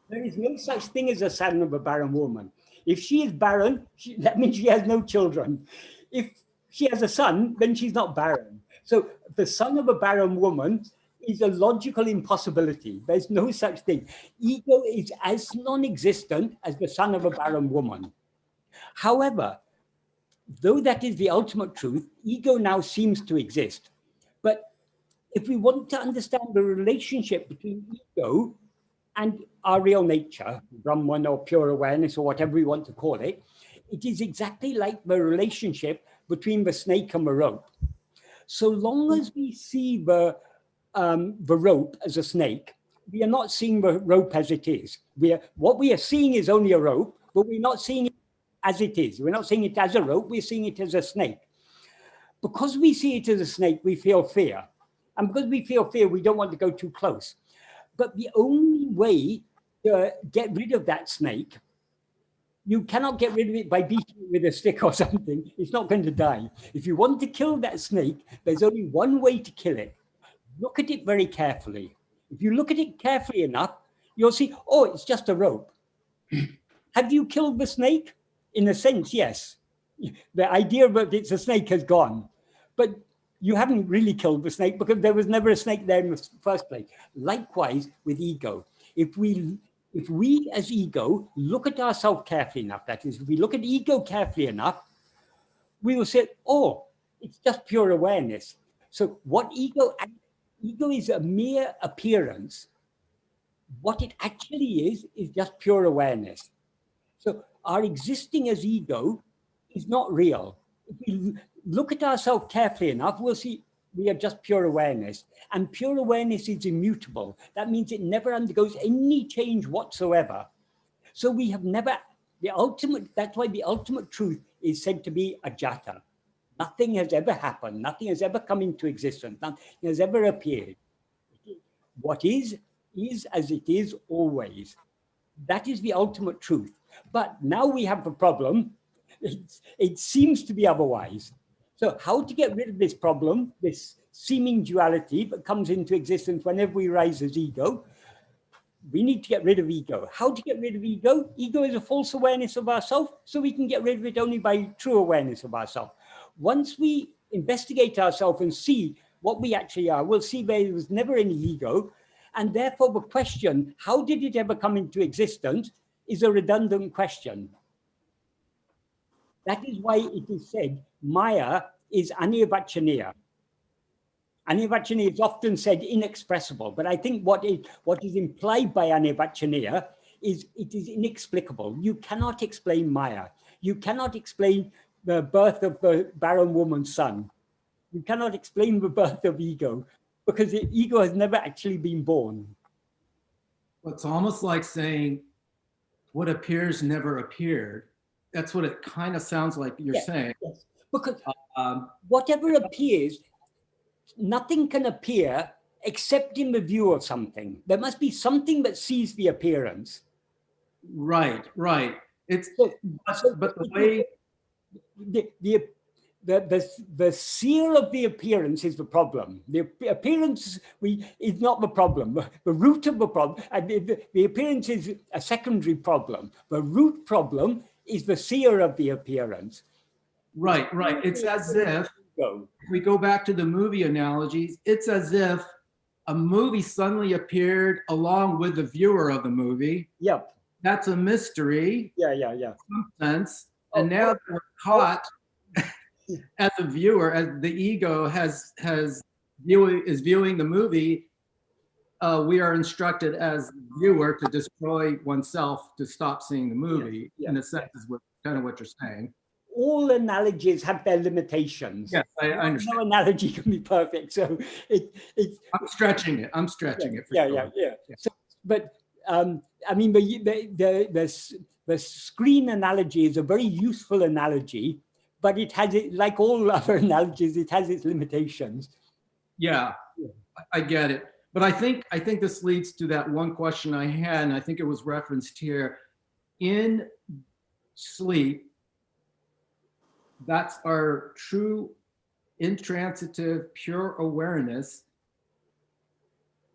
There is no such thing as a son of a barren woman. If she is barren, that means she has no children. If she has a son, then she's not barren. So the son of a barren woman is a logical impossibility. There's no such thing. Ego is as non-existent as the son of a barren woman. However, though that is the ultimate truth, ego now seems to exist. But if we want to understand the relationship between ego and our real nature, Brahman or pure awareness or whatever we want to call it, it is exactly like the relationship between the snake and the rope. So long as we see the rope as a snake, we are not seeing the rope as it is. What we are seeing is only a rope, but we're not seeing it as it is. We're not seeing it as a rope, we're seeing it as a snake. Because we see it as a snake, we feel fear. And because we feel fear, we don't want to go too close. But the only way to get rid of that snake, you cannot get rid of it by beating it with a stick or something. It's not going to die. If you want to kill that snake, there's only one way to kill it. Look at it very carefully. If you look at it carefully enough, you'll see, oh, it's just a rope. Have you killed the snake? In a sense, yes. The idea that it's a snake has gone. But you haven't really killed the snake because there was never a snake there in the first place. Likewise with ego. If we as ego look at ourselves carefully enough, that is, if we look at ego carefully enough, we will say, oh, it's just pure awareness. So what ego is a mere appearance. What it actually is just pure awareness. So our existing as ego is not real. If we look at ourselves carefully enough, we'll see we are just pure awareness. And pure awareness is immutable. That means it never undergoes any change whatsoever. So we have never, that's why the ultimate truth is said to be ajata. Nothing has ever happened. Nothing has ever come into existence. Nothing has ever appeared. What is as it is always. That is the ultimate truth. But now we have the problem. It seems to be otherwise. So how to get rid of this problem, this seeming duality that comes into existence whenever we rise as ego? We need to get rid of ego. How to get rid of ego? Ego is a false awareness of ourselves, so we can get rid of it only by true awareness of ourselves. Once we investigate ourselves and see what we actually are, we'll see there was never any ego. And therefore the question, how did it ever come into existence, is a redundant question. That is why it is said, Maya is annihilation. Annihilation is often said inexpressible, but I think what is implied by annihilation is it is inexplicable. You cannot explain Maya. You cannot explain the birth of the barren woman's son. You cannot explain the birth of ego, because the ego has never actually been born. It's almost like saying what appears never appeared. That's what it kind of sounds like you're saying. Yes. Because whatever appears, nothing can appear except in the view of something. There must be something that sees the appearance. Right. It's but the way the seer of the appearance is the problem. The appearance is not the problem. The root of the problem, and the appearance is a secondary problem. The root problem is the seer of the appearance. Right. It's as if we go back to the movie analogies. It's as if a movie suddenly appeared along with the viewer of the movie. Yep. That's a mystery. Yeah. In some sense. And now we're caught as a viewer, as the ego is viewing the movie. We are instructed as viewer to destroy oneself to stop seeing the movie. In a sense, is kind of what you're saying. All analogies have their limitations. Yes, I understand. No analogy can be perfect. So I'm stretching it. For sure. Yeah. So, but I mean, the screen analogy is a very useful analogy, but it has it, like all other analogies, it has its limitations. Yeah, I get it. But I think this leads to that one question I had, and I think it was referenced here. In sleep, that's our true intransitive, pure awareness,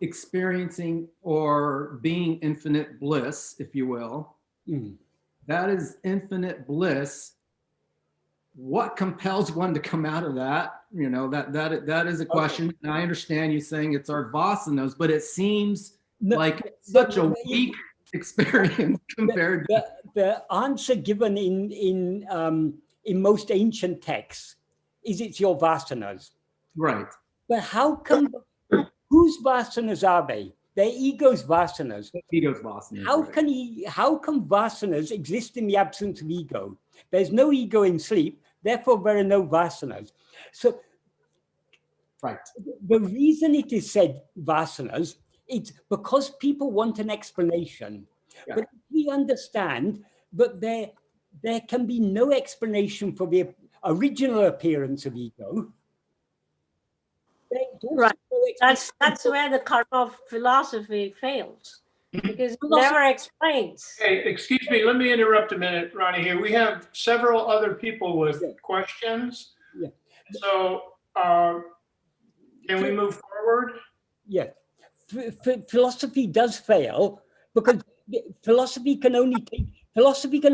experiencing or being infinite bliss, if you will. That is infinite bliss. What compels one to come out of that? You know, that is a question. Okay. And I understand you saying it's our vasanas, but it seems like such a weak experience compared to the answer given in most ancient texts is it's your vasanas. Right. But how come, whose vasanas are they? They're ego's vasanas. Ego's vasanas. How can vasanas exist in the absence of ego? There's no ego in sleep, therefore there are no vasanas. So right. The reason it is said vasanas, it's because people want an explanation. Yeah. But if we understand that there can be no explanation for the original appearance of ego. Right. That's where the karma of philosophy fails, because it never explains. Hey, excuse me, let me interrupt a minute, Ronnie, here. We have several other people with questions. Yeah. So can we move forward? Yes. Philosophy does fail because philosophy can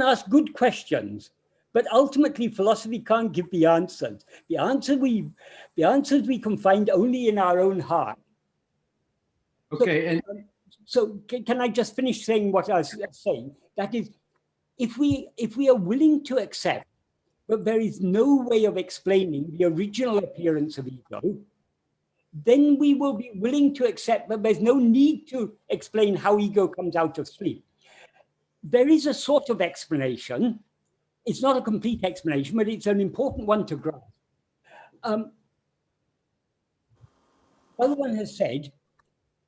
ask good questions, but ultimately philosophy can't give the answers. The answers we can find only in our own heart. Okay. So can I just finish saying what I was saying? That is, if we are willing to accept that there is no way of explaining the original appearance of ego, then we will be willing to accept that there's no need to explain how ego comes out of sleep. There is a sort of explanation. It's not a complete explanation, but it's an important one to grasp. Bhagavan has said,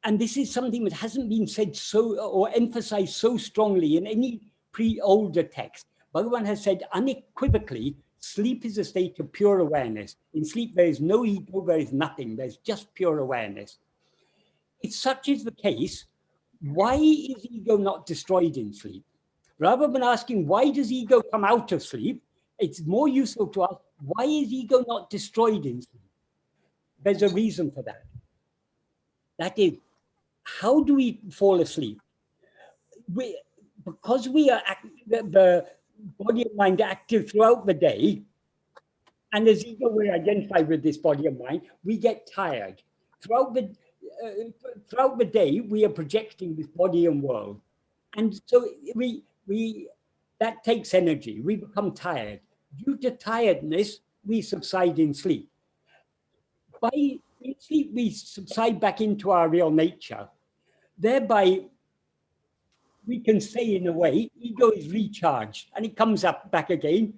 and this is something that hasn't been said so or emphasized so strongly in any older text. Bhagavan has said unequivocally, sleep is a state of pure awareness. In sleep, there is no ego, there is nothing. There's just pure awareness. If such is the case, why is ego not destroyed in sleep? Rather than asking, why does ego come out of sleep? It's more useful to ask, why is ego not destroyed in sleep? There's a reason for that. That is, how do we fall asleep? Because we are the body and mind active throughout the day, and as ego, we're identified with this body and mind, we get tired. Throughout the day, we are projecting this body and world. And so that takes energy. We become tired. Due to tiredness, we subside in sleep. In sleep, we subside back into our real nature. Thereby, we can say in a way, ego is recharged and it comes up back again.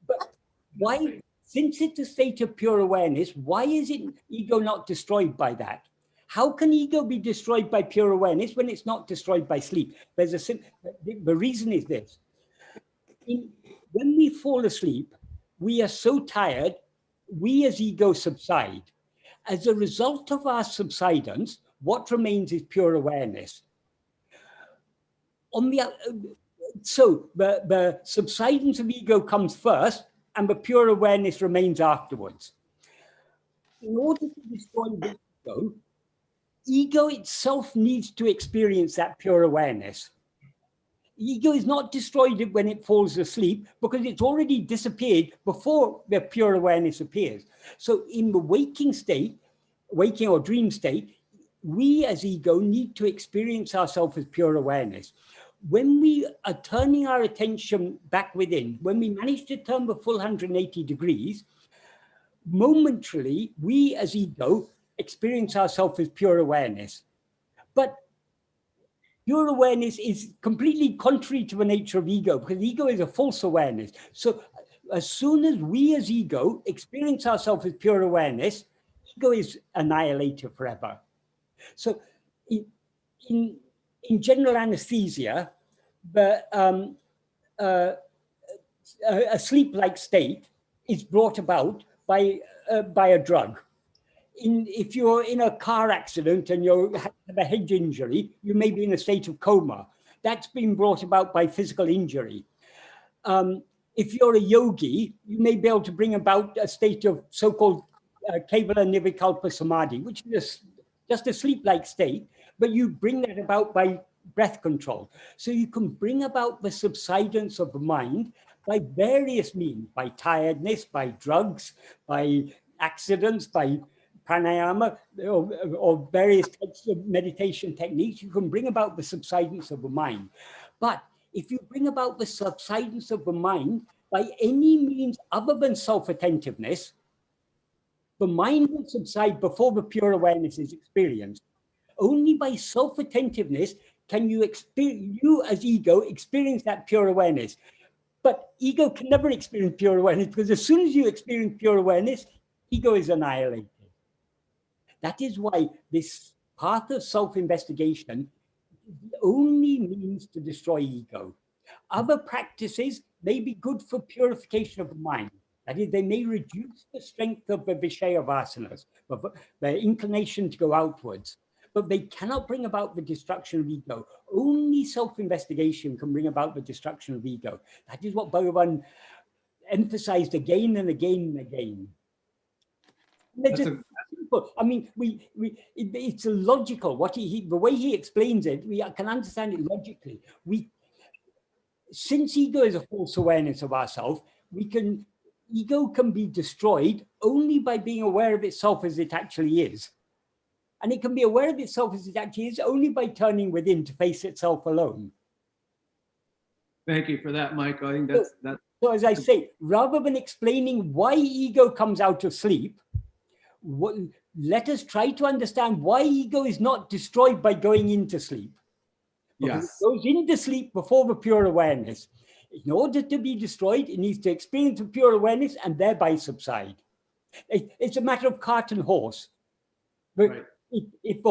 But why, since it's a state of pure awareness, why is ego not destroyed by that? How can ego be destroyed by pure awareness when it's not destroyed by sleep? The reason is this. When we fall asleep, we are so tired, we as ego subside. As a result of our subsidence, what remains is pure awareness. So the subsidence of ego comes first, and the pure awareness remains afterwards. In order to destroy the ego itself needs to experience that pure awareness. Ego is not destroyed when it falls asleep because it's already disappeared before the pure awareness appears. So in the waking or dream state, we as ego need to experience ourselves as pure awareness. When we are turning our attention back within, when we manage to turn the full 180 degrees, momentarily, we as ego experience ourselves as pure awareness. But pure awareness is completely contrary to the nature of ego, because ego is a false awareness. So as soon as we as ego experience ourselves as pure awareness, ego is annihilated forever. So in general anesthesia, a sleep-like state is brought about by a drug. If you're in a car accident and you have a head injury, you may be in a state of coma. That's been brought about by physical injury. If you're a yogi, you may be able to bring about a state of so-called Kevala Nirvikalpa Samadhi, which is just a sleep-like state, but you bring that about by breath control. So you can bring about the subsidence of the mind by various means, by tiredness, by drugs, by accidents, by pranayama, or various types of meditation techniques. You can bring about the subsidence of the mind. But if you bring about the subsidence of the mind by any means other than self-attentiveness, the mind will subside before the pure awareness is experienced. Only by self-attentiveness can you as ego experience that pure awareness. But ego can never experience pure awareness, because as soon as you experience pure awareness, ego is annihilated. That is why this path of self-investigation is the only means to destroy ego. Other practices may be good for purification of the mind. That is, they may reduce the strength of the Vishaya vasanas, the inclination to go outwards, but they cannot bring about the destruction of ego. Only self-investigation can bring about the destruction of ego. That is what Bhagavan emphasized again and again and again. I mean, it's logical. The way he explains it, we can understand it logically. Since ego is a false awareness of ourselves, ego can be destroyed only by being aware of itself as it actually is. And it can be aware of itself as it actually is only by turning within to face itself alone. Thank you for that, Michael. I think that's. So as I say, rather than explaining why ego comes out of sleep, let us try to understand why ego is not destroyed by going into sleep. Because Yes. it goes into sleep before the pure awareness. In order to be destroyed, it needs to experience the pure awareness and thereby subside. It's a matter of cart and horse. But Right. if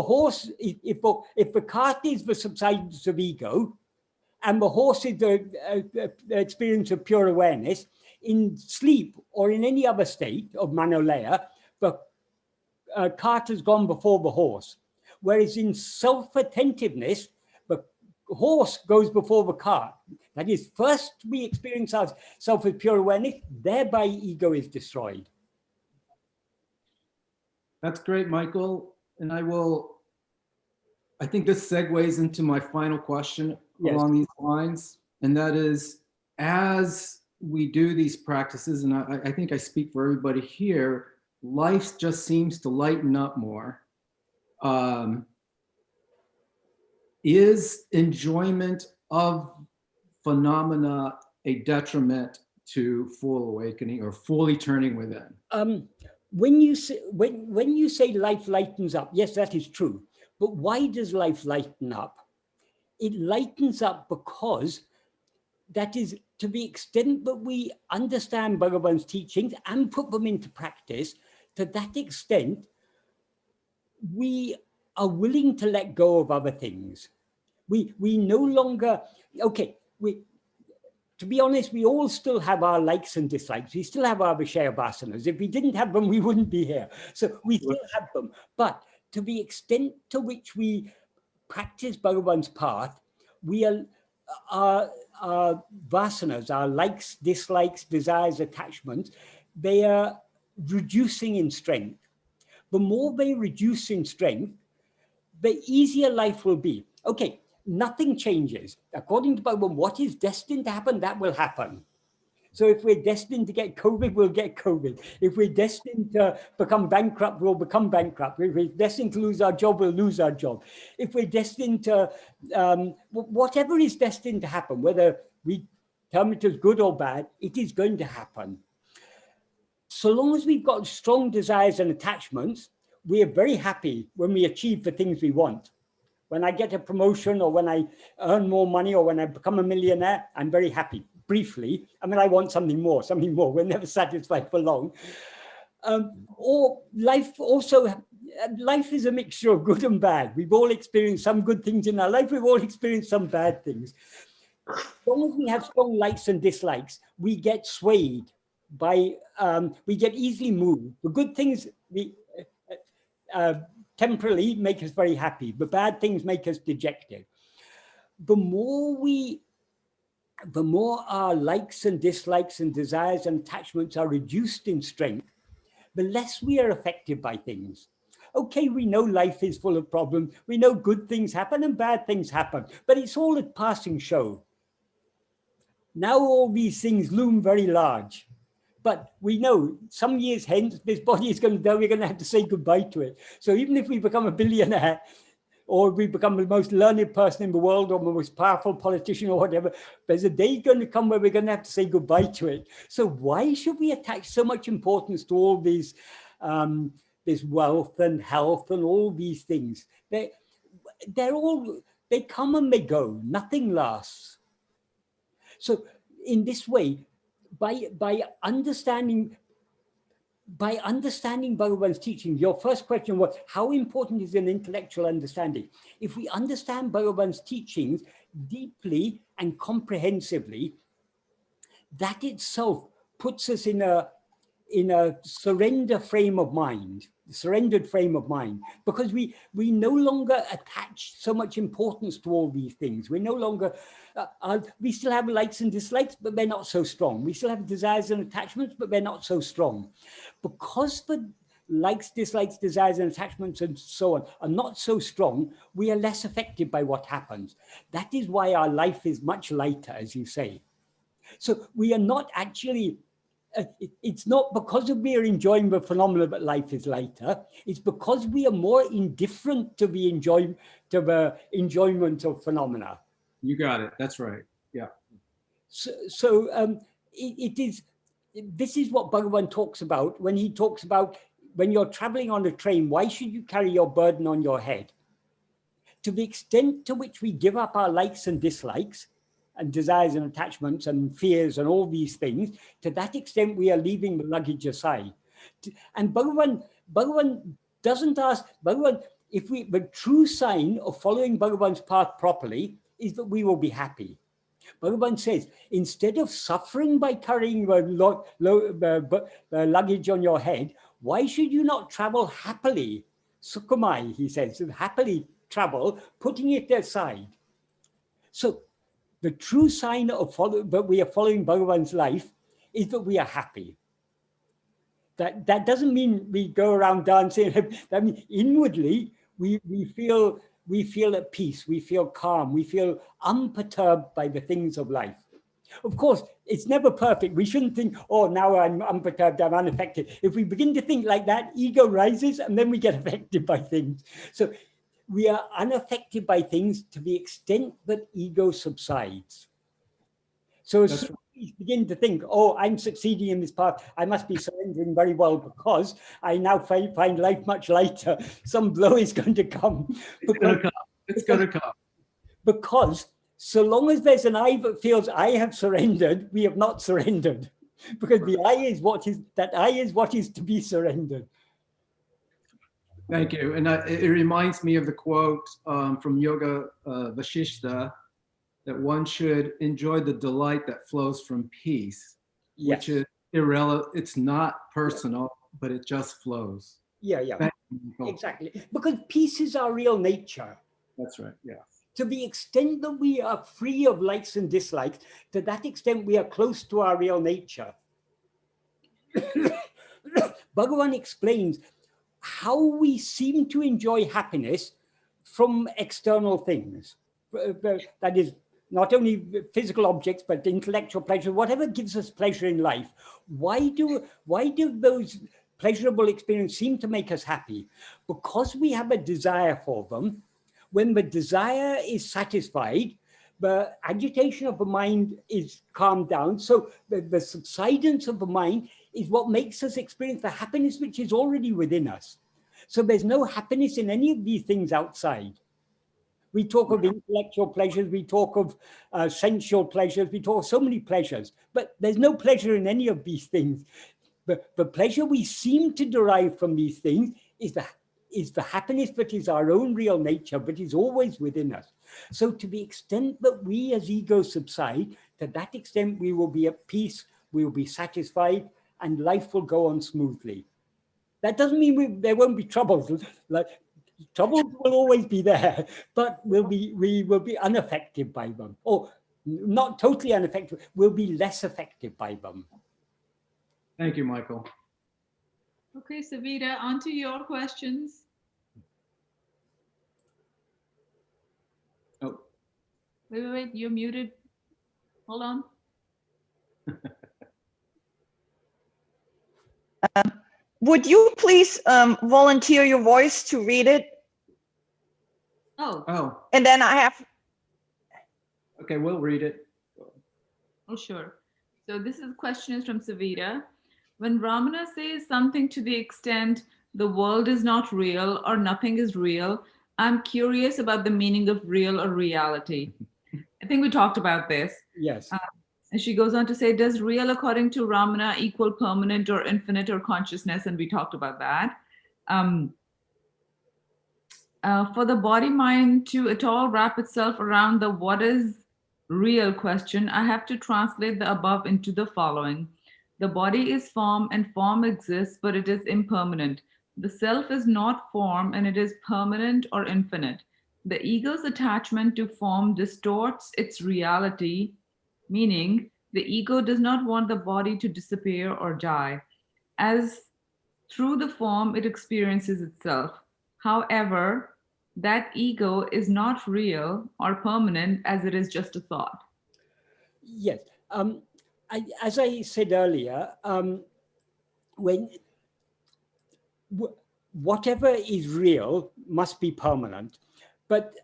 the cart is the subsidence of ego, and the horse is the experience of pure awareness, in sleep or in any other state of manolaya, the cart has gone before the horse. Whereas in self-attentiveness, the horse goes before the cart. That is, first we experience ourselves as pure awareness, thereby ego is destroyed. That's great, Michael. And I think this segues into my final question along these lines. And that is, as we do these practices, and I think I speak for everybody here, life just seems to lighten up more. Is enjoyment of phenomena a detriment to full awakening or fully turning within? When you say life lightens up, yes, that is true. But why does life lighten up? It lightens up because that is to the extent that we understand Bhagavan's teachings and put them into practice, to that extent, we are willing to let go of other things. We no longer, okay, to be honest, we all still have our likes and dislikes. We still have our Vishaya vasanas. If we didn't have them, we wouldn't be here. So we still have them. But to the extent to which we practice Bhagavan's path, we are, our vasanas, our likes, dislikes, desires, attachments, they are reducing in strength. The more they reduce in strength, the easier life will be. Okay, nothing changes. According to Bhagavan, what is destined to happen, that will happen. So if we're destined to get COVID, we'll get COVID. If we're destined to become bankrupt, we'll become bankrupt. If we're destined to lose our job, we'll lose our job. If we're destined to, whatever is destined to happen, whether we term it as good or bad, it is going to happen. So long as we've got strong desires and attachments, we are very happy when we achieve the things we want. When I get a promotion or when I earn more money or when I become a millionaire, I'm very happy. Briefly, I mean, I want something more. We're never satisfied for long. Or life also, life is a mixture of good and bad. We've all experienced some good things in our life. We've all experienced some bad things. As long as we have strong likes and dislikes, we get swayed by, we get easily moved. The good things, we temporarily make us very happy. The bad things make us dejected. The more our likes and dislikes and desires and attachments are reduced in strength, the less we are affected by things. Okay, we know life is full of problems. We know good things happen and bad things happen, but it's all a passing show. Now all these things loom very large. But we know some years hence, this body is going to die, we're going to have to say goodbye to it. So even if we become a billionaire, or we become the most learned person in the world, or the most powerful politician or whatever, there's a day going to come where we're going to have to say goodbye to it. So why should we attach so much importance to all these, this wealth and health and all these things? They come and they go, nothing lasts. So in this way, by understanding Bhagavan's teaching, your first question was, how important is an intellectual understanding? If we understand Bhagavan's teachings deeply and comprehensively, that itself puts us in a surrendered frame of mind, because we no longer attach so much importance to all these things. We no longer, we still have likes and dislikes, but they're not so strong. We still have desires and attachments, but they're not so strong. Because the likes, dislikes, desires, and attachments and so on are not so strong, we are less affected by what happens. That is why our life is much lighter, as you say. So we are not actually, it's not because we are enjoying the phenomena that life is lighter. It's because we are more indifferent to the enjoyment of phenomena. You got it. That's right. Yeah. So this is what Bhagavan talks about when he talks about when you're traveling on a train, why should you carry your burden on your head? To the extent to which we give up our likes and dislikes and desires and attachments and fears and all these things, to that extent we are leaving the luggage aside. And Bhagavan doesn't ask, the true sign of following Bhagavan's path properly is that we will be happy. Bhagavan says, instead of suffering by carrying the luggage on your head, why should you not travel happily? Sukhamai, he says, happily travel, putting it aside. So the true sign of that we are following Bhagavan's life is that we are happy. That doesn't mean we go around dancing. I mean, inwardly, we feel at peace, we feel calm, we feel unperturbed by the things of life. Of course, it's never perfect. We shouldn't think, oh, now I'm unperturbed, I'm unaffected. If we begin to think like that, ego rises and then we get affected by things. So we are unaffected by things to the extent that ego subsides. So as soon as we begin to think, oh, I'm succeeding in this path, I must be surrendering very well because I now find life much lighter. Some blow is going to come. It's going to come. Because so long as there's an I that feels I have surrendered, we have not surrendered. Because the I is what is to be surrendered. Thank you. And it reminds me of the quote from Yoga Vasishta, that one should enjoy the delight that flows from peace, Yes. which is irrelevant. It's not personal, but it just flows. Yeah, Thank you. exactly. Because peace is our real nature. That's right, yeah. To the extent that we are free of likes and dislikes, to that extent we are close to our real nature. Bhagavan explains how we seem to enjoy happiness from external things. That is, not only physical objects, but intellectual pleasure, whatever gives us pleasure in life. Why do those pleasurable experiences seem to make us happy? Because we have a desire for them. When the desire is satisfied, the agitation of the mind is calmed down. So the subsidence of the mind is what makes us experience the happiness which is already within us. So there's no happiness in any of these things outside. We talk of intellectual pleasures, we talk of sensual pleasures, we talk of so many pleasures, but there's no pleasure in any of these things. The pleasure we seem to derive from these things is the happiness that is our own real nature, but is always within us. So to the extent that we as ego subside, to that extent we will be at peace, we will be satisfied, and life will go on smoothly. That doesn't mean there won't be troubles. Troubles will always be there, but we will be unaffected by them, or not totally unaffected. We'll be less affected by them. Thank you, Michael. Okay, Savita, on to your questions. Oh, Wait, you're muted. Hold on. Would you please volunteer your voice to read it? oh, And then I have. okay, we'll read it. Oh, sure. So this question is from Savita. When Ramana says something to the extent the world is not real or nothing is real, I'm curious about the meaning of real or reality. I think we talked about this. Yes. And she goes on to say, does real according to Ramana equal permanent or infinite or consciousness? And we talked about that. For the body mind to at all wrap itself around the what is real question, I have to translate the above into the following. The body is form and form exists, but it is impermanent. The self is not form and it is permanent or infinite. The ego's attachment to form distorts its reality, meaning the ego does not want the body to disappear or die, as through the form it experiences itself. However, that ego is not real or permanent as it is just a thought. Yes. As I said earlier, whatever is real must be permanent, but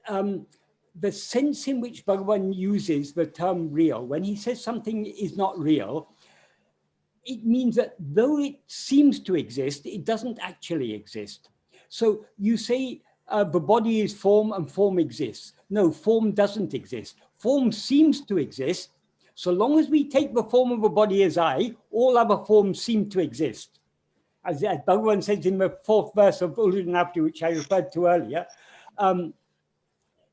the sense in which Bhagavan uses the term real, when he says something is not real, it means that though it seems to exist, it doesn't actually exist. So you say the body is form and form exists. No, form doesn't exist. Form seems to exist. So long as we take the form of a body as I, all other forms seem to exist. As Bhagavan says in the 4th verse of Uḷḷadu Nāṛpadu, which I referred to earlier,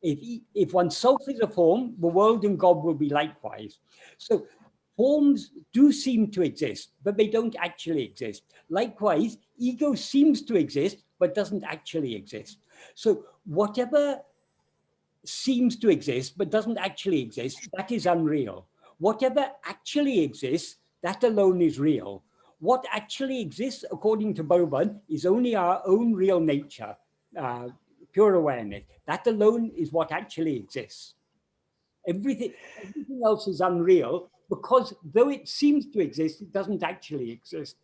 if oneself is a form, the world and God will be likewise. So forms do seem to exist, but they don't actually exist. Likewise, ego seems to exist, but doesn't actually exist. So whatever seems to exist, but doesn't actually exist, that is unreal. Whatever actually exists, that alone is real. What actually exists, according to Bhagavan, is only our own real nature, pure awareness. That alone is what actually exists. Everything else is unreal, because though it seems to exist, it doesn't actually exist.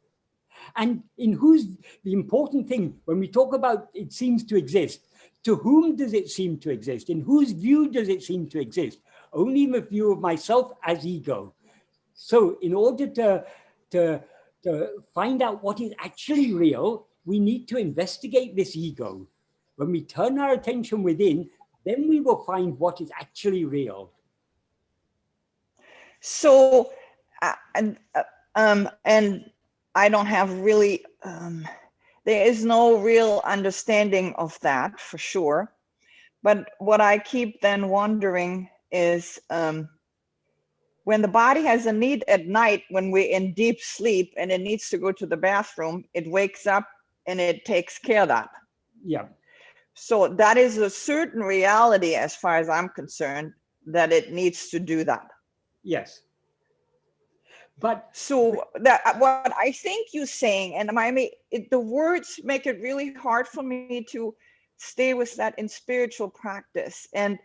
And the important thing when we talk about it seems to exist, to whom does it seem to exist? In whose view does it seem to exist? Only in the view of myself as ego. So in order to find out what is actually real, we need to investigate this ego. When we turn our attention within, then we will find what is actually real. So, and I don't have really, there is no real understanding of that for sure. But what I keep then wondering is when the body has a need at night, when we're in deep sleep and it needs to go to the bathroom, it wakes up and it takes care of that. Yeah. So that is a certain reality as far as I'm concerned, that it needs to do that. Yes. But so that what I think you're saying, and the words make it really hard for me to stay with that in spiritual practice. And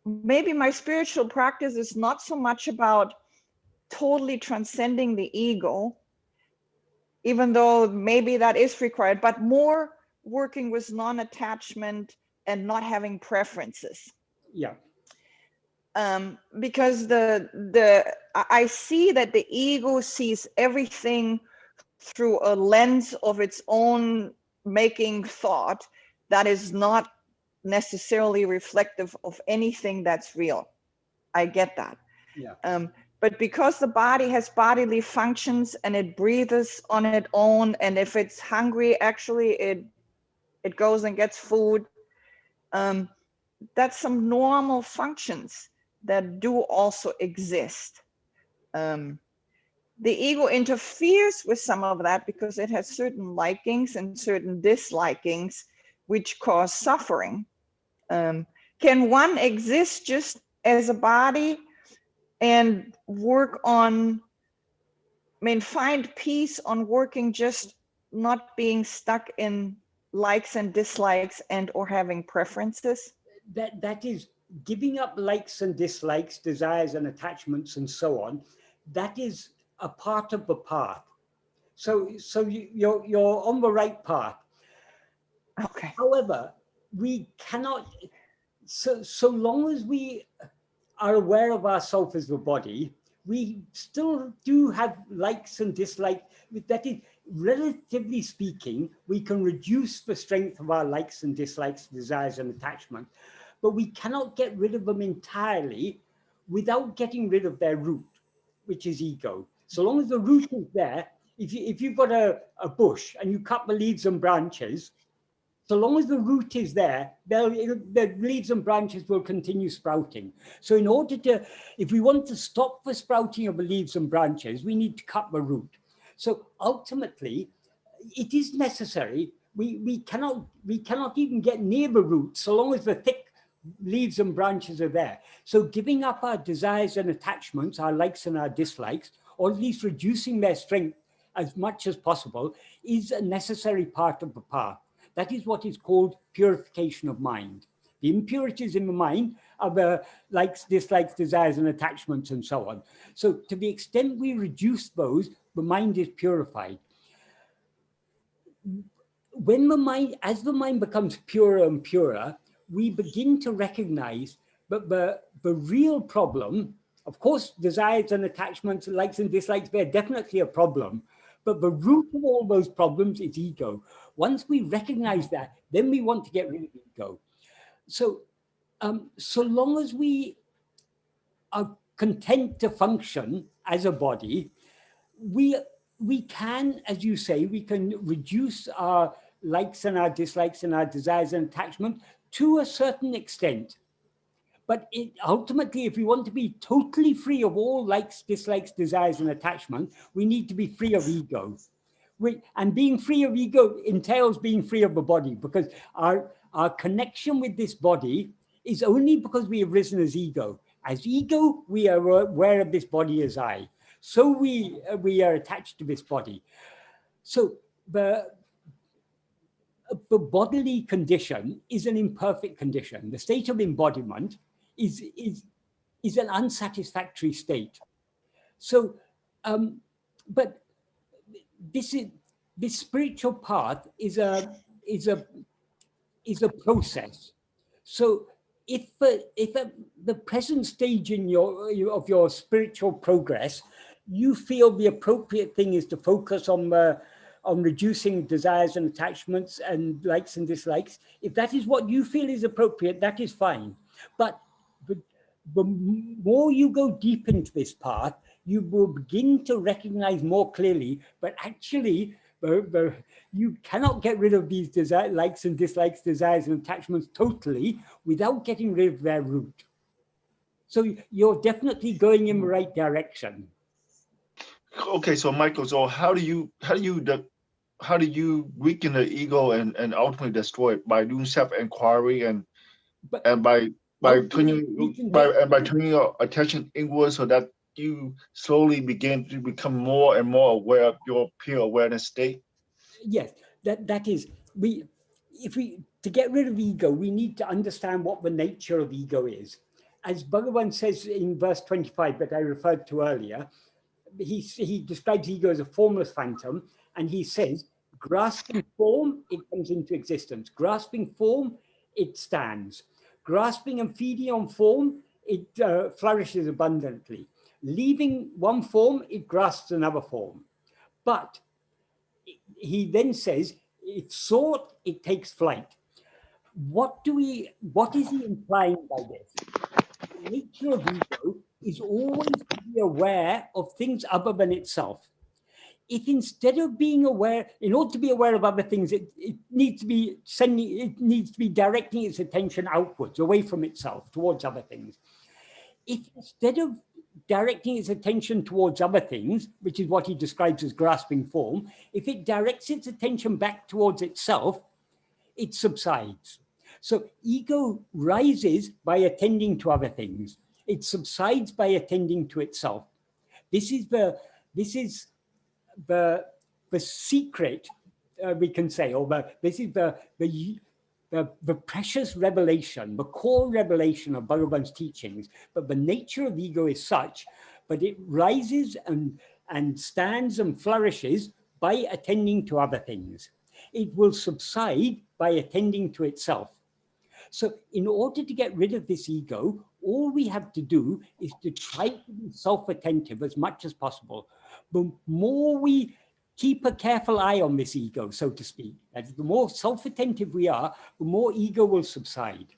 maybe my spiritual practice is not so much about totally transcending the ego, even though maybe that is required, but more working with non-attachment and not having preferences. Yeah. Because I see that the ego sees everything through a lens of its own making thought that is not necessarily reflective of anything that's real. I get that. Yeah. But because the body has bodily functions and it breathes on its own, and if it's hungry, actually it goes and gets food. That's some normal functions that do also exist. The ego interferes with some of that because it has certain likings and certain dislikings which cause suffering. Can one exist just as a body and work on, find peace on working, just not being stuck in likes and dislikes and or having preferences? That is giving up likes and dislikes, desires and attachments and so on. That is a part of the path. So you're on the right path. Okay. However, we cannot, so long as we are aware of ourselves as the body, we still do have likes and dislikes. That is, relatively speaking, we can reduce the strength of our likes and dislikes, desires and attachments, but we cannot get rid of them entirely without getting rid of their root, which is ego. So long as the root is there, if you've got a bush and you cut the leaves and branches, so long as the root is there, the leaves and branches will continue sprouting. So in order to, if we want to stop the sprouting of the leaves and branches, we need to cut the root. So ultimately, it is necessary. We cannot even get near the root so long as the thick leaves and branches are there. So giving up our desires and attachments, our likes and our dislikes, or at least reducing their strength as much as possible, is a necessary part of the path. That is what is called purification of mind. The impurities in the mind are the likes, dislikes, desires, and attachments, and so on. So to the extent we reduce those, the mind is purified. When as the mind becomes purer and purer, we begin to recognize that the real problem Of course, desires and attachments, likes and dislikes, they're definitely a problem. But the root of all those problems is ego. Once we recognize that, then we want to get rid of ego. So, so long as we are content to function as a body, we can, as you say, we can reduce our likes and our dislikes and our desires and attachment to a certain extent. But ultimately, if we want to be totally free of all likes, dislikes, desires, and attachment, we need to be free of ego. And being free of ego entails being free of the body, because our connection with this body is only because we have risen as ego. As ego, we are aware of this body as I. So we are attached to this body. So the bodily condition is an imperfect condition. The state of embodiment is an unsatisfactory state. So, but this spiritual path is a process. So if the present stage in of your spiritual progress, you feel the appropriate thing is to focus on reducing desires and attachments and likes and dislikes, if that is what you feel is appropriate, that is fine. But the more you go deep into this path, you will begin to recognize more clearly, but actually, you cannot get rid of these likes and dislikes, desires and attachments totally without getting rid of their root. So you're definitely going in the right direction. Okay, so Michael, so how do you weaken the ego and ultimately destroy it? By doing self-enquiry and by turning your attention inward, so that you slowly begin to become more and more aware of your pure awareness state? Yes, that is, to get rid of ego, we need to understand what the nature of ego is. As Bhagavan says in verse 25 that I referred to earlier, he describes ego as a formless phantom, and he says, grasping form, it comes into existence. Grasping form, it stands. Grasping and feeding on form, it flourishes abundantly. Leaving one form, it grasps another form. But he then says, it's sought, it takes flight. What is he implying by this? The nature of ego is always to be aware of things other than itself. If instead of being aware, in order to be aware of other things, it needs to be directing its attention outwards, away from itself, towards other things. If instead of directing its attention towards other things, which is what he describes as grasping form, if it directs its attention back towards itself, it subsides. So ego rises by attending to other things. It subsides by attending to itself. This is the secret, we can say, or this is the precious revelation, the core revelation of Bhagavan's teachings. But the nature of ego is such, but it rises and stands and flourishes by attending to other things. It will subside by attending to itself. So in order to get rid of this ego, all we have to do is to try to be self-attentive as much as possible. The more we keep a careful eye on this ego, so to speak, and the more self-attentive we are, the more ego will subside.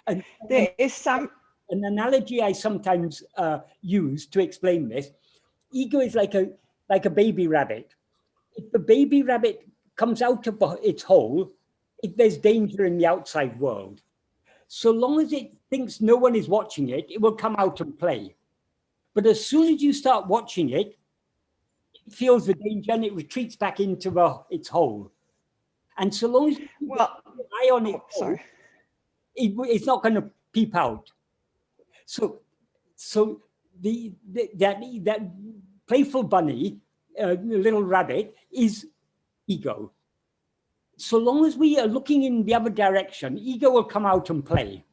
And there is an analogy I sometimes use to explain this. Ego is like a baby rabbit. If the baby rabbit comes out of its hole, if there's danger in the outside world, so long as it thinks no one is watching it, it will come out and play. But as soon as you start watching it, it feels the danger and it retreats back into its hole. And so long as you keep an eye on it, it's not going to peep out. So that playful bunny, little rabbit, is ego. So long as we are looking in the other direction, ego will come out and play.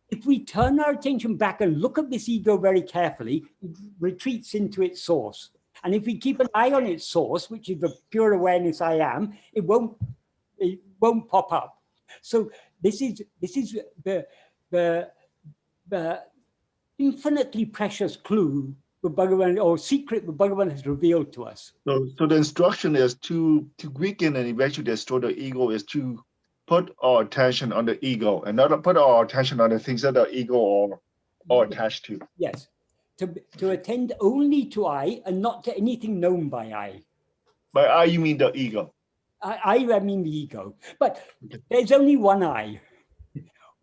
If we turn our attention back and look at this ego very carefully, it retreats into its source. And if we keep an eye on its source, which is the pure awareness I am, it won't pop up. So this is the infinitely precious clue the Bhagavan, or secret the Bhagavan has revealed to us. So the instruction is to weaken and eventually destroy the ego is to put our attention on the ego and not to put our attention on the things that the ego are attached to. Yes, to attend only to I and not to anything known by I. By I, you mean the ego. I mean the ego, but there's only one I.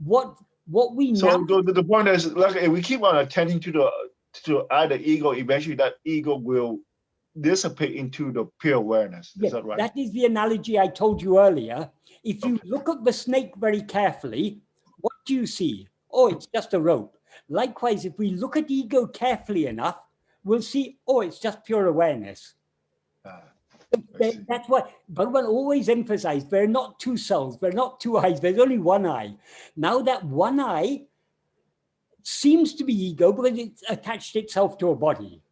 What we So now the point is, like, if we keep on attending to the ego, eventually that ego will dissipate into the pure awareness. Is that right? That is the analogy I told you earlier. If you look at the snake very carefully, what do you see? Oh, it's just a rope. Likewise, if we look at ego carefully enough, we'll see, oh, it's just pure awareness. That's why Bhagavan always emphasized, there are not two selves, there are not two eyes, there's only one eye. Now that one eye seems to be ego because it's attached itself to a body.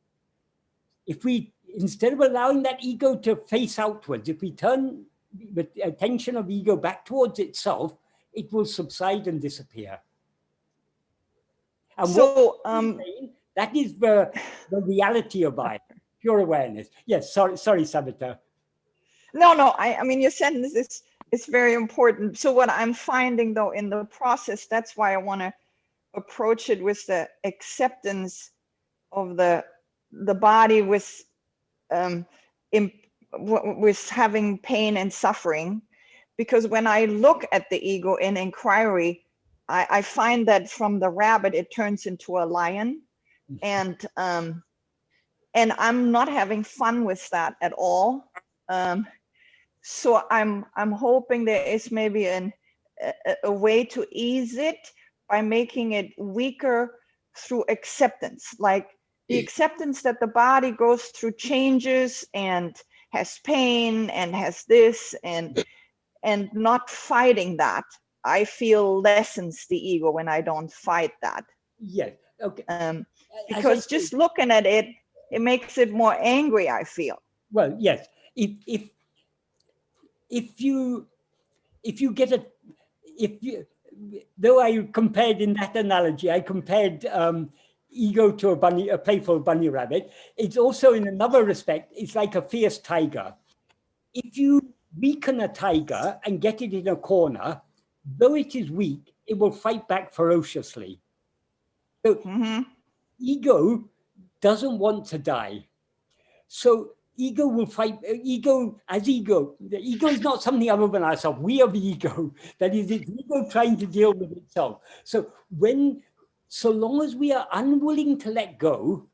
If we, instead of allowing that ego to face outwards, if we turn the attention of ego back towards itself, it will subside and disappear. And So that is the reality of I, pure awareness. Yes, sorry, Sabita. no, I mean, your sentence is very important. So what I'm finding though in the process, that's why I want to approach it with the acceptance of the body with having pain and suffering, because when I look at the ego in inquiry, I find that from the rabbit it turns into a lion, and I'm not having fun with that at all. So I'm hoping there is maybe a way to ease it by making it weaker through acceptance, like the acceptance that the body goes through changes and has pain and has this, and not fighting that. I feel lessens the ego when I don't fight that. Yes. Okay. Because just looking at it, it makes it more angry, I feel. Well, yes. If you get though I compared in that analogy, I compared ego to a playful bunny rabbit. It's also, in another respect, it's like a fierce tiger. If you weaken a tiger and get it in a corner, though it is weak, it will fight back ferociously. So ego doesn't want to die. So ego will fight. The ego is not something other than ourselves. We are the ego. That is, it's ego trying to deal with itself. So long as we are unwilling to let go,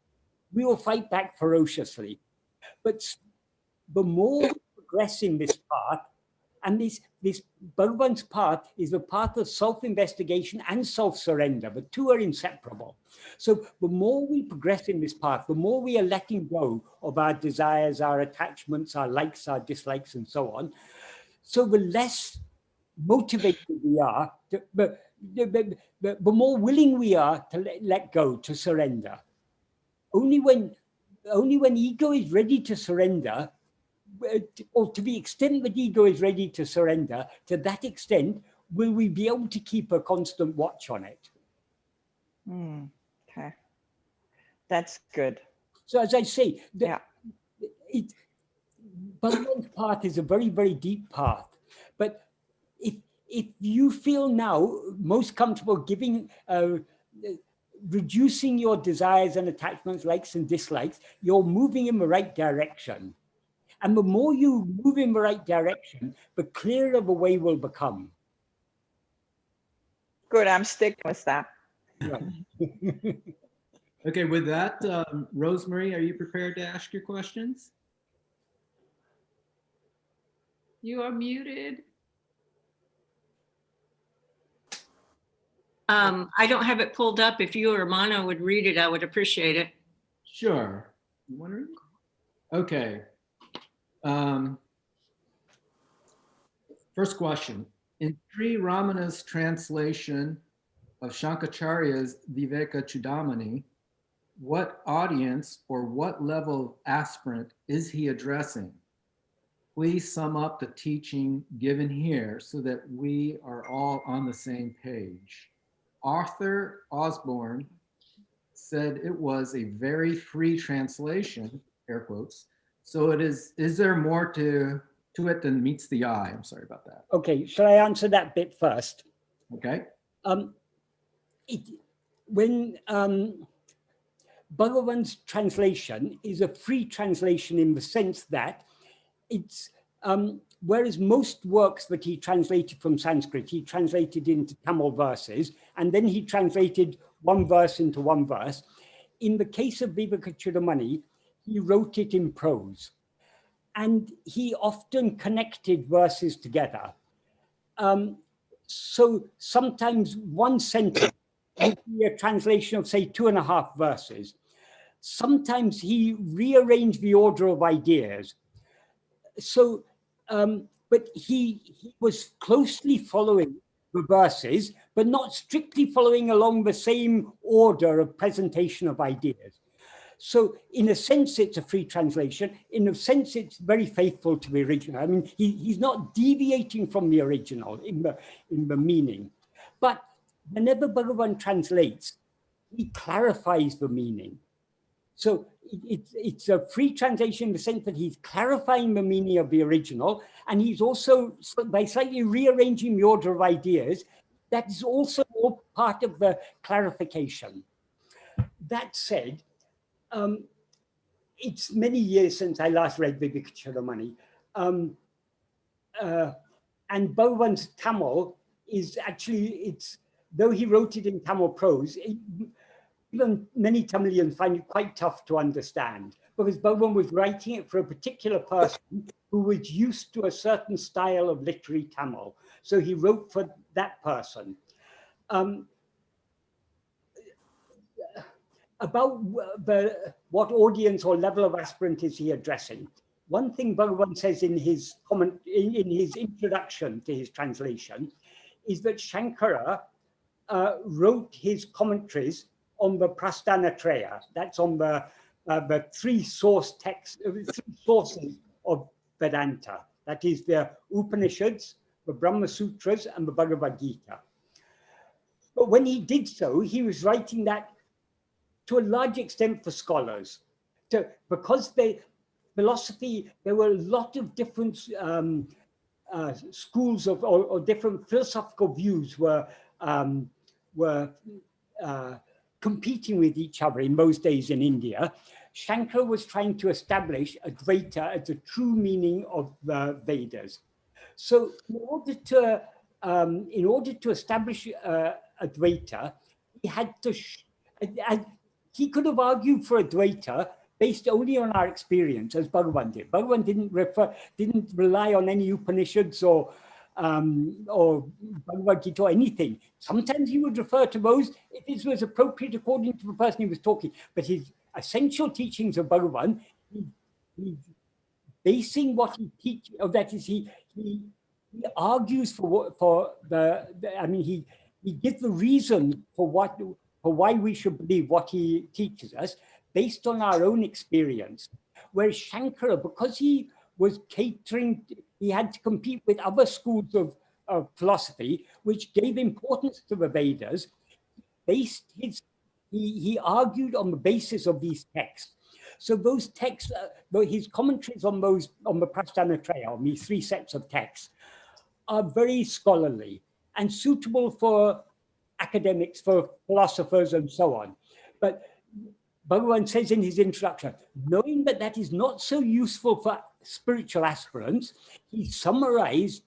we will fight back ferociously. But the more we progress in this path, and this Bhagavan's path is the path of self-investigation and self-surrender. The two are inseparable. So the more we progress in this path, the more we are letting go of our desires, our attachments, our likes, our dislikes, and so on. So the less motivated we are, the more willing we are to let go, to surrender. Only when ego is ready to surrender, or to the extent that ego is ready to surrender, to that extent, will we be able to keep a constant watch on it. Okay. That's good. So as I say, Bhagavan's path is a very, very deep path. But if you feel now most comfortable giving, reducing your desires and attachments, likes and dislikes, you're moving in the right direction. And the more you move in the right direction, the clearer the way will become. Good, I'm sticking with that. Right. Okay, with that, Rosemary, are you prepared to ask your questions? You are muted. I don't have it pulled up. If you or Ramana would read it, I would appreciate it. Sure. You want to read? Okay. First question. In Sri Ramana's translation of Shankaracharya's Viveka Chudamani, what audience or what level of aspirant is he addressing? Please sum up the teaching given here so that we are all on the same page. Arthur Osborne said it was a very free translation, air quotes. So is there more to it than meets the eye? I'm sorry about that. Okay, shall I answer that bit first? Okay. When Bhagavan's translation is a free translation in the sense that it's, whereas most works that he translated from Sanskrit, he translated into Tamil verses, and then he translated one verse into one verse. In the case of Vivekachudamani, he wrote it in prose. And he often connected verses together. So sometimes one sentence would be a translation of, say, 2.5 verses. Sometimes he rearranged the order of ideas. So, but he was closely following the verses, but not strictly following along the same order of presentation of ideas. So in a sense, it's a free translation. In a sense, it's very faithful to the original. I mean, he's not deviating from the original in the meaning. But whenever Bhagavan translates, he clarifies the meaning. So it's a free translation in the sense that he's clarifying the meaning of the original, and he's also, by slightly rearranging the order of ideas, that is also all part of the clarification. That said, it's many years since I last read Vivekachudamani. And Bhagavan's Tamil is actually, though he wrote it in Tamil prose, even many Tamilians find it quite tough to understand, because Bhagavan was writing it for a particular person who was used to a certain style of literary Tamil. So he wrote for that person. About what audience or level of aspirant is he addressing? One thing Bhagavan says in his comment, in his introduction to his translation, is that Shankara wrote his commentaries on the Prasthanatraya. That's on the 3 sources of Vedanta. That is the Upanishads, the Brahma Sutras, and the Bhagavad Gita. But when he did so, he was writing that to a large extent for scholars. Because philosophy, there were a lot of different schools of, or different philosophical views were competing with each other in those days in India. Shankara was trying to establish Advaita as the true meaning of the Vedas. So in order to establish Advaita, he had to, he could have argued for Advaita based only on our experience, as Bhagavan did. Bhagavan didn't rely on any Upanishads or Bhagavad Gita or anything. Sometimes he would refer to those if it was appropriate according to the person he was talking. But his essential teachings of Bhagavan, he's basing what he teaches, that is, he argues for the I mean, he gives the reason for why we should believe what he teaches us based on our own experience. Whereas Shankara, because he was catering, he had to compete with other schools of philosophy, which gave importance to the Vedas, he argued on the basis of these texts. So those texts, his commentaries on the Prasthanatraya, on these 3 sets of texts, are very scholarly and suitable for academics, for philosophers, and so on. But Bhagavan says in his introduction, knowing that that is not so useful for spiritual aspirants, he summarized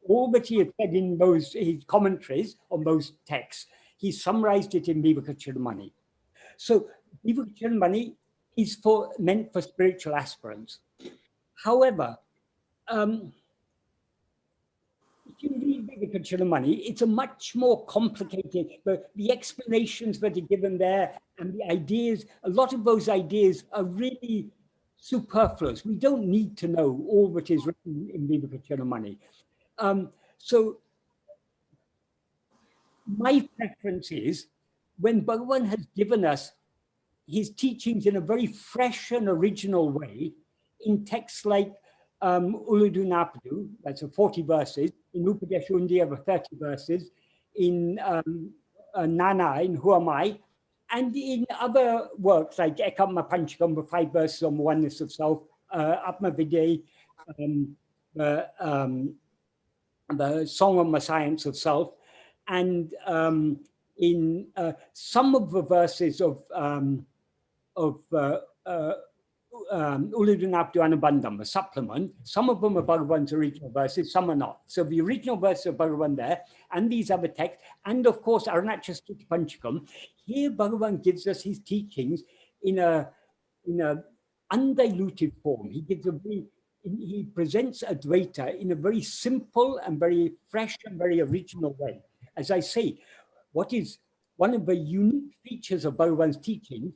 all that he had said in his commentaries on those texts. He summarized it in Vivekachudamani. So Vivekachudamani is meant for spiritual aspirants. However, if you read Vivekachudamani, it's a much more complicated, the explanations that are given there and the ideas, a lot of those ideas are really superfluous. We don't need to know all that is written in Vivekachudamani. So my preference is, when Bhagavan has given us his teachings in a very fresh and original way, in texts like Uḷḷadu Nāṛpadu, that's 40 verses, in Upadesha Undiya, 30 verses, in Nāṉ Ār, in Who Am I, And in other works like Ekatma Panchakam, the 5 verses on the oneness of self, Atma-vichara, the Song on the Science of Self, and in some of the verses of Uḷḷadu Nāṛpadu, a supplement, some of them are Bhagavan's original verses, some are not. So the original verses of Bhagavan there, and these other texts, and of course Arunachasthuti Panchakam, here Bhagavan gives us his teachings in a undiluted form. He presents Advaita in a very simple and very fresh and very original way. As I say, what is one of the unique features of Bhagavan's teaching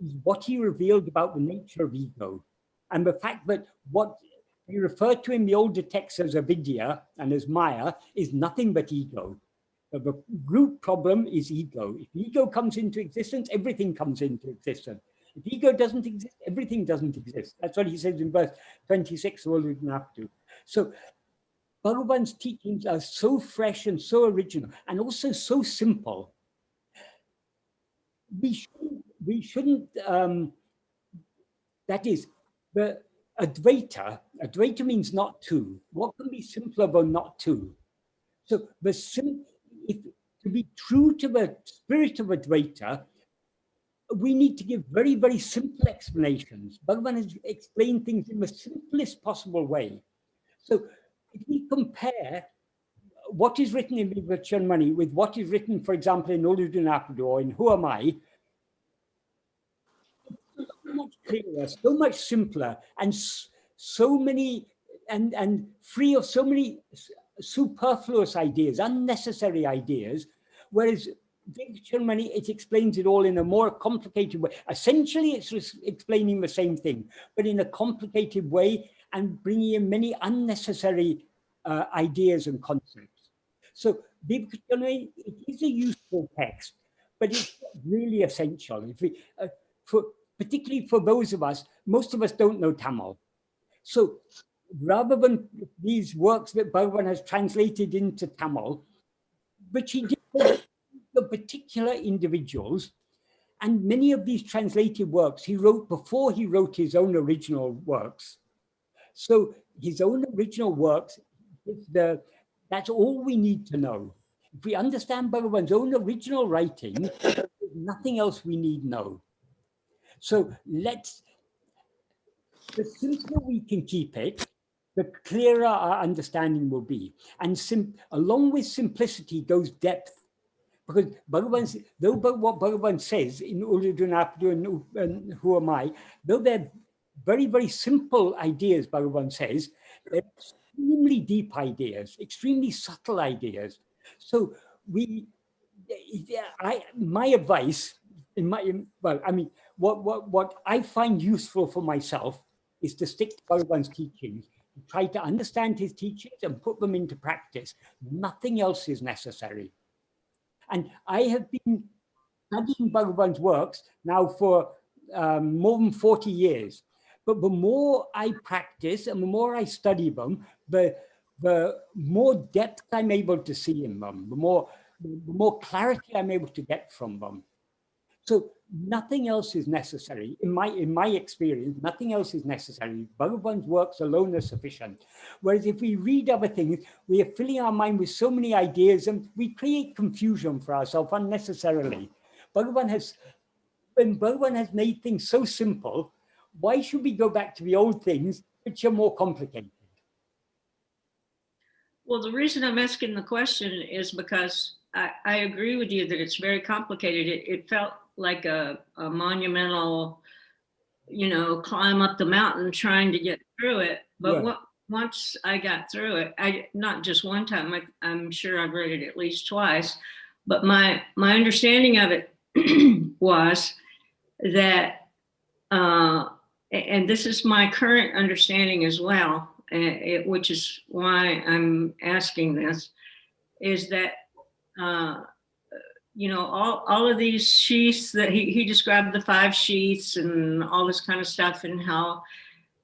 is what he revealed about the nature of ego, and the fact that what he referred to in the older texts as avidya and as maya is nothing but ego. The root problem is ego. If ego comes into existence, everything comes into existence. If ego doesn't exist, everything doesn't exist. That's what he says in verse 26 of Uḷḷadu Nāṛpadu. So Bhagavan's teachings are so fresh and so original, and also so simple. We shouldn't, that is, the Advaita means not two. What can be simpler than not two? So to be true to the spirit of Advaita, we need to give very, very simple explanations. Bhagavan has explained things in the simplest possible way. So if we compare what is written in Vivekananda with what is written, for example, in Uḷḷadu Nāṛpadu or in Who Am I, it's so much clearer, so much simpler, and so many, and free of so many superfluous ideas, unnecessary ideas, whereas Vivekananda, it explains it all in a more complicated way. Essentially, it's explaining the same thing, but in a complicated way and bringing in many unnecessary ideas and concepts. So Vivekananda, it is a useful text, but it's not really essential. If we, particularly for those of us, most of us don't know Tamil. So rather than these works that Bhagavan has translated into Tamil, which he did for the particular individuals, and many of these translated works he wrote before he wrote his own original works. So his own original works, that's all we need to know. If we understand Bhagavan's own original writing, there's nothing else we need know. So the simpler we can keep it, the clearer our understanding will be. And along with simplicity goes depth. Because what Bhagavan says in Uḷḷadu Nāṛpadu and Who Am I, though they're very, very simple ideas, Bhagavan says, they're extremely deep ideas, extremely subtle ideas. So my advice, what I find useful for myself is to stick to Bhagavan's teachings, try to understand his teachings and put them into practice. Nothing else is necessary. And I have been studying Bhagavan's works now for more than 40 years. But the more I practice and the more I study them, the more depth I'm able to see in them, the more clarity I'm able to get from them. So nothing else is necessary. In my experience, nothing else is necessary. Bhagavan's works alone are sufficient. Whereas if we read other things, we are filling our mind with so many ideas and we create confusion for ourselves unnecessarily. When Bhagavan has made things so simple, why should we go back to the old things which are more complicated? Well, the reason I'm asking the question is because I agree with you that it's very complicated. It felt like a monumental, climb up the mountain trying to get through it. But once I got through it, not just one time, I'm sure I've read it at least twice, but my understanding of it was that, and this is my current understanding as well, which is why I'm asking this, is that all of these sheaths that he described, the 5 sheaths and all this kind of stuff, and how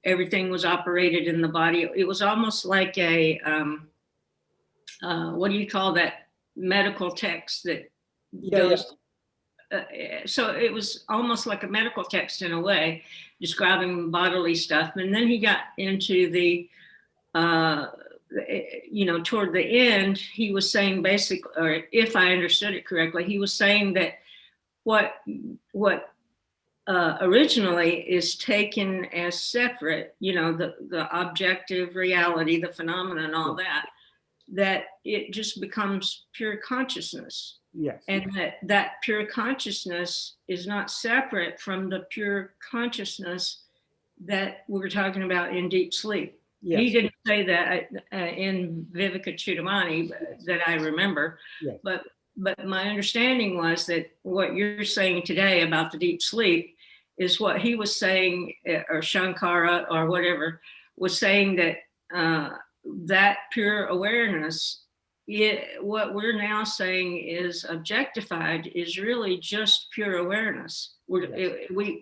everything was operated in the body. It was almost like a what do you call that medical text that goes so it was almost like a medical text in a way, describing bodily stuff. And then he got into the, toward the end, he was saying basically, or if I understood it correctly, he was saying that what originally is taken as separate, the objective reality, the phenomena and all that it just becomes pure consciousness. Yes. And that pure consciousness is not separate from the pure consciousness that we were talking about in deep sleep. Yes. He didn't say that in Vivekachudamani that I remember, Yes. but my understanding was that what you're saying today about the deep sleep is what he was saying, or Shankara or whatever was saying, that that pure awareness, what we're now saying is objectified, is really just pure awareness. I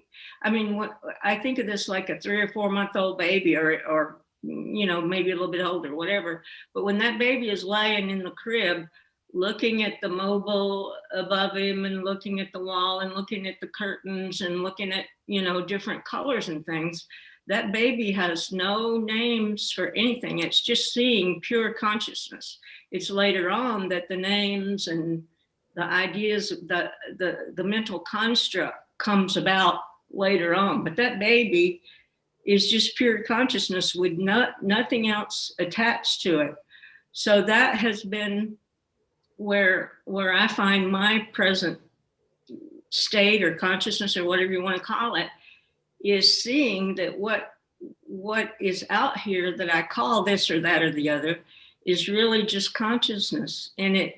think of this like a 3 or 4 month old baby, or maybe a little bit older, whatever. But when that baby is laying in the crib, looking at the mobile above him and looking at the wall and looking at the curtains and looking at, different colors and things, that baby has no names for anything. It's just seeing pure consciousness. It's later on that the names and the ideas, the mental construct comes about later on. But that baby is just pure consciousness with nothing else attached to it. So that has been where I find my present state or consciousness, or whatever you want to call it, is seeing that what is out here that I call this or that or the other is really just consciousness, and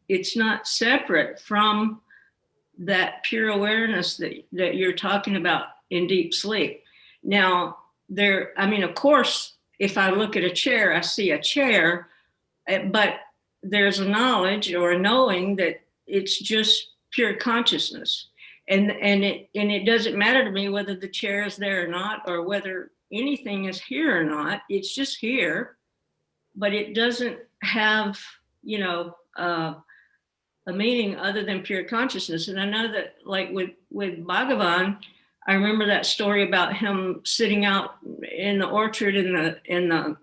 it's not separate from that pure awareness that you're talking about in deep sleep. Now, of course, if I look at a chair, I see a chair, but there's a knowledge or a knowing that it's just pure consciousness. And it doesn't matter to me whether the chair is there or not, or whether anything is here or not. It's just here, but it doesn't have, a meaning other than pure consciousness. And I know that, like with Bhagavan, I remember that story about him sitting out in the orchard, and the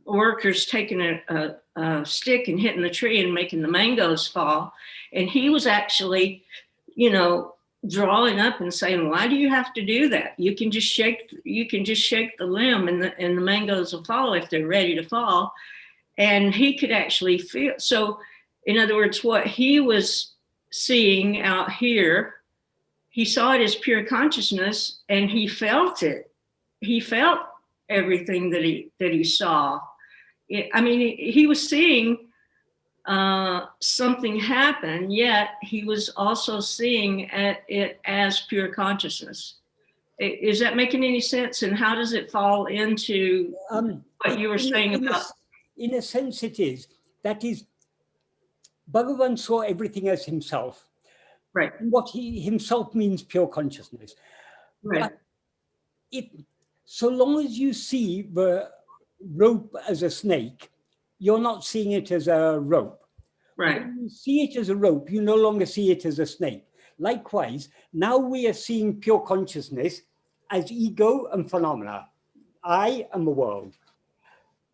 workers taking a stick and hitting the tree and making the mangoes fall. And he was actually, drawing up and saying, why do you have to do that? You can just shake the limb and the mangoes will fall if they're ready to fall. And he could actually feel. So in other words, what he was seeing out here, he saw it as pure consciousness, and he felt it. He felt everything that he saw. He was seeing something happen, yet he was also seeing it as pure consciousness. Is that making any sense? And how does it fall into what you were saying about? In a sense, it is. That is, Bhagavan saw everything as himself. Right. And what he himself means pure consciousness. Right. But so long as you see the rope as a snake, you're not seeing it as a rope. Right. When you see it as a rope, you no longer see it as a snake. Likewise, now we are seeing pure consciousness as ego and phenomena. I am the world.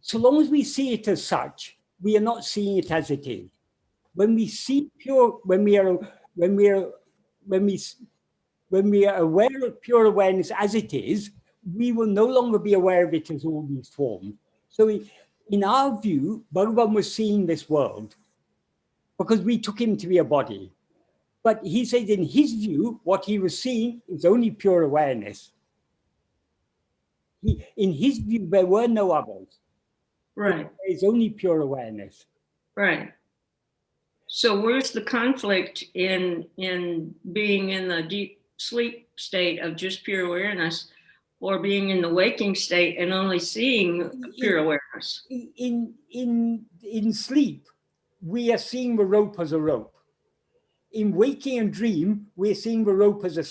So long as we see it as such, we are not seeing it as it is. When we see when we are aware of pure awareness as it is, we will no longer be aware of it as all these forms. So in our view, Bhagavan was seeing this world because we took him to be a body. But he says in his view, what he was seeing is only pure awareness. In his view, there were no others. Right. There is only pure awareness. Right. So where's the conflict in being in the deep sleep state of just pure awareness, or being in the waking state and only seeing pure awareness? In sleep, we are seeing the rope as a rope. In waking and dream, we're seeing the rope as a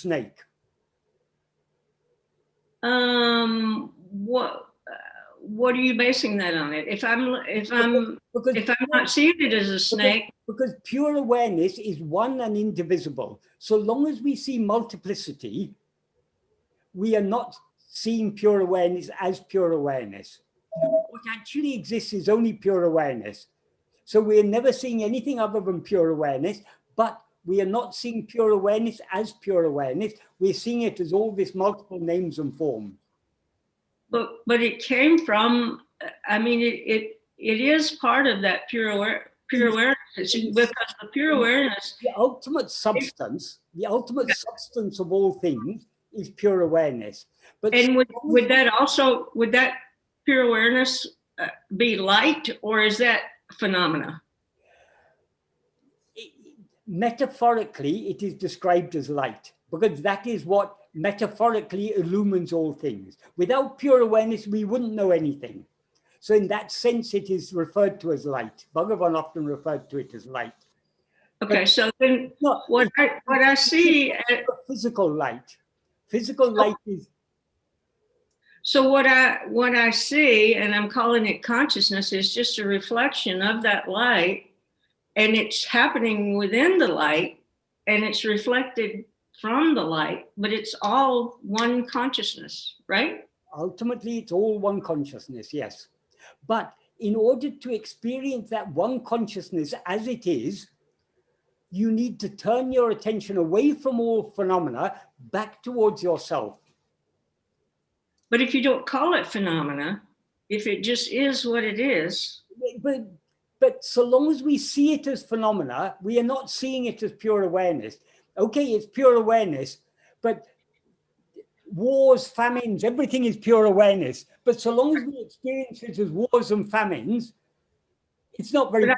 what are you basing that on? It if I'm not seeing it as a snake, because pure awareness is one and indivisible. So long as we see multiplicity, we are not seeing pure awareness as pure awareness. What actually exists is only pure awareness. So we're never seeing anything other than pure awareness, but we are not seeing pure awareness as pure awareness. We're seeing it as all these multiple names and forms. but it came from. I mean, it is part of that pure awareness. Because the pure awareness, the ultimate substance of all things is pure awareness. But and would that pure awareness be light, or is that phenomena? Metaphorically, it is described as light, because that is what metaphorically illumines all things. Without pure awareness, we wouldn't know anything. So in that sense, it is referred to as light. Bhagavan often referred to it as light. Okay, but so then what I see, physical light. Physical light is. So what I see, and I'm calling it consciousness, is just a reflection of that light, and it's happening within the light, and it's reflected from the light, but it's all one consciousness, right? Ultimately, it's all one consciousness, yes. But in order to experience that one consciousness as it is, you need to turn your attention away from all phenomena back towards yourself. But if you don't call it phenomena, if it just is what it is. But so long as we see it as phenomena, we are not seeing it as pure awareness. Okay, it's pure awareness, but wars, famines, everything is pure awareness. But so long as we experience it as wars and famines, it's not very.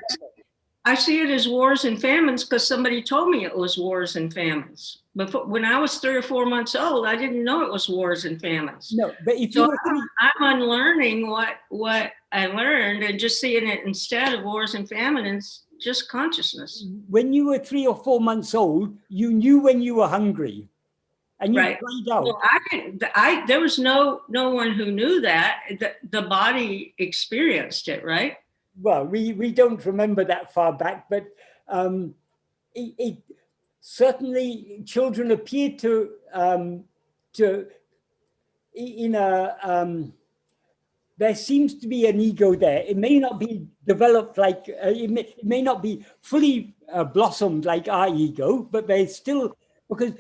I see it as wars and famines because somebody told me it was wars and famines. But when I was 3 or 4 months old, I didn't know it was wars and famines. No, but if so I'm unlearning what I learned and just seeing it instead of wars and famines, just consciousness. When you were 3 or 4 months old, you knew when you were hungry, and you played out. Well, there was no one who knew that. The body experienced it, right? Well, we don't remember that far back, but it certainly children appear to there seems to be an ego there. It may not be developed like it may not be fully blossomed like our ego, but there's still, because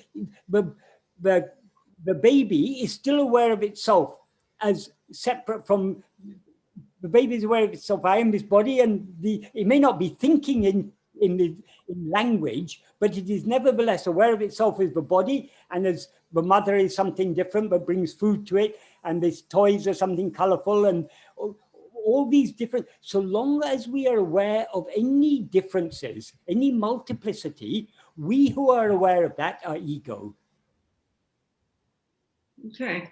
the baby is still aware of itself as separate from. The baby is aware of itself. I am this body, and it may not be thinking in language, but it is nevertheless aware of itself as the body, and as the mother is something different, but brings food to it, and these toys are something colorful, and all these different. So long as we are aware of any differences, any multiplicity, we who are aware of that are ego. Okay.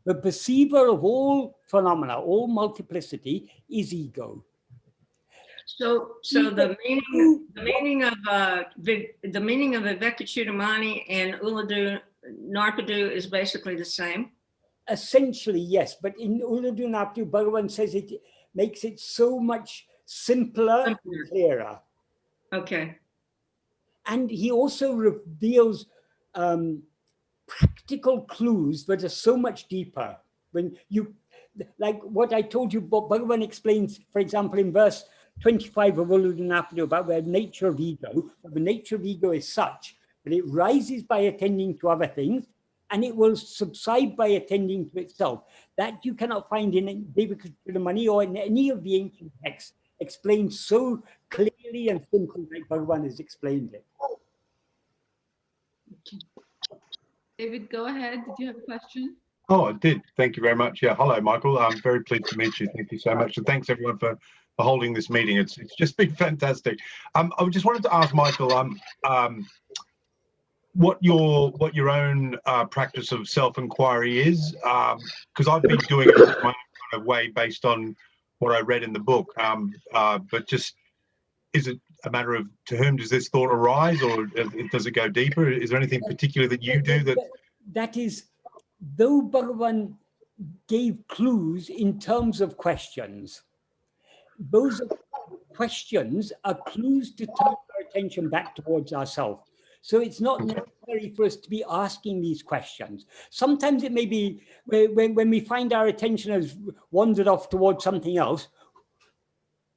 The perceiver of all phenomena, all multiplicity, is ego. So the meaning of Vivekachudamani and Uḷḷadu Nāṛpadu is basically the same. Essentially, yes, but in Uḷḷadu Nāṛpadu, Bhagavan says it makes it so much simpler and clearer. Okay. And he also reveals practical clues that are so much deeper. When you, like what I told you, Bhagavan explains, for example, in verse 25 of Uḷḷadu Nāṛpadu about the nature of ego. The nature of ego is such that it rises by attending to other things, and it will subside by attending to itself. That you cannot find in Vivekachudamani or in any of the ancient texts, explained so clearly and simply like Bhagavan has explained it. David, go ahead. Did you have a question? Oh, I did. Thank you very much. Yeah. Hello, Michael. I'm very pleased to meet you. Thank you so much. And thanks everyone for holding this meeting. It's just been fantastic. I just wanted to ask Michael, what your own practice of self-enquiry is, because I've been doing it my own kind of way based on what I read in the book. But just, is it a matter of to whom does this thought arise, or does it go deeper? Is there anything particular that you do that? That is, though Bhagavan gave clues in terms of questions. Those questions are clues to turn our attention back towards ourselves. So it's not necessary for us to be asking these questions. Sometimes it may be when we find our attention has wandered off towards something else.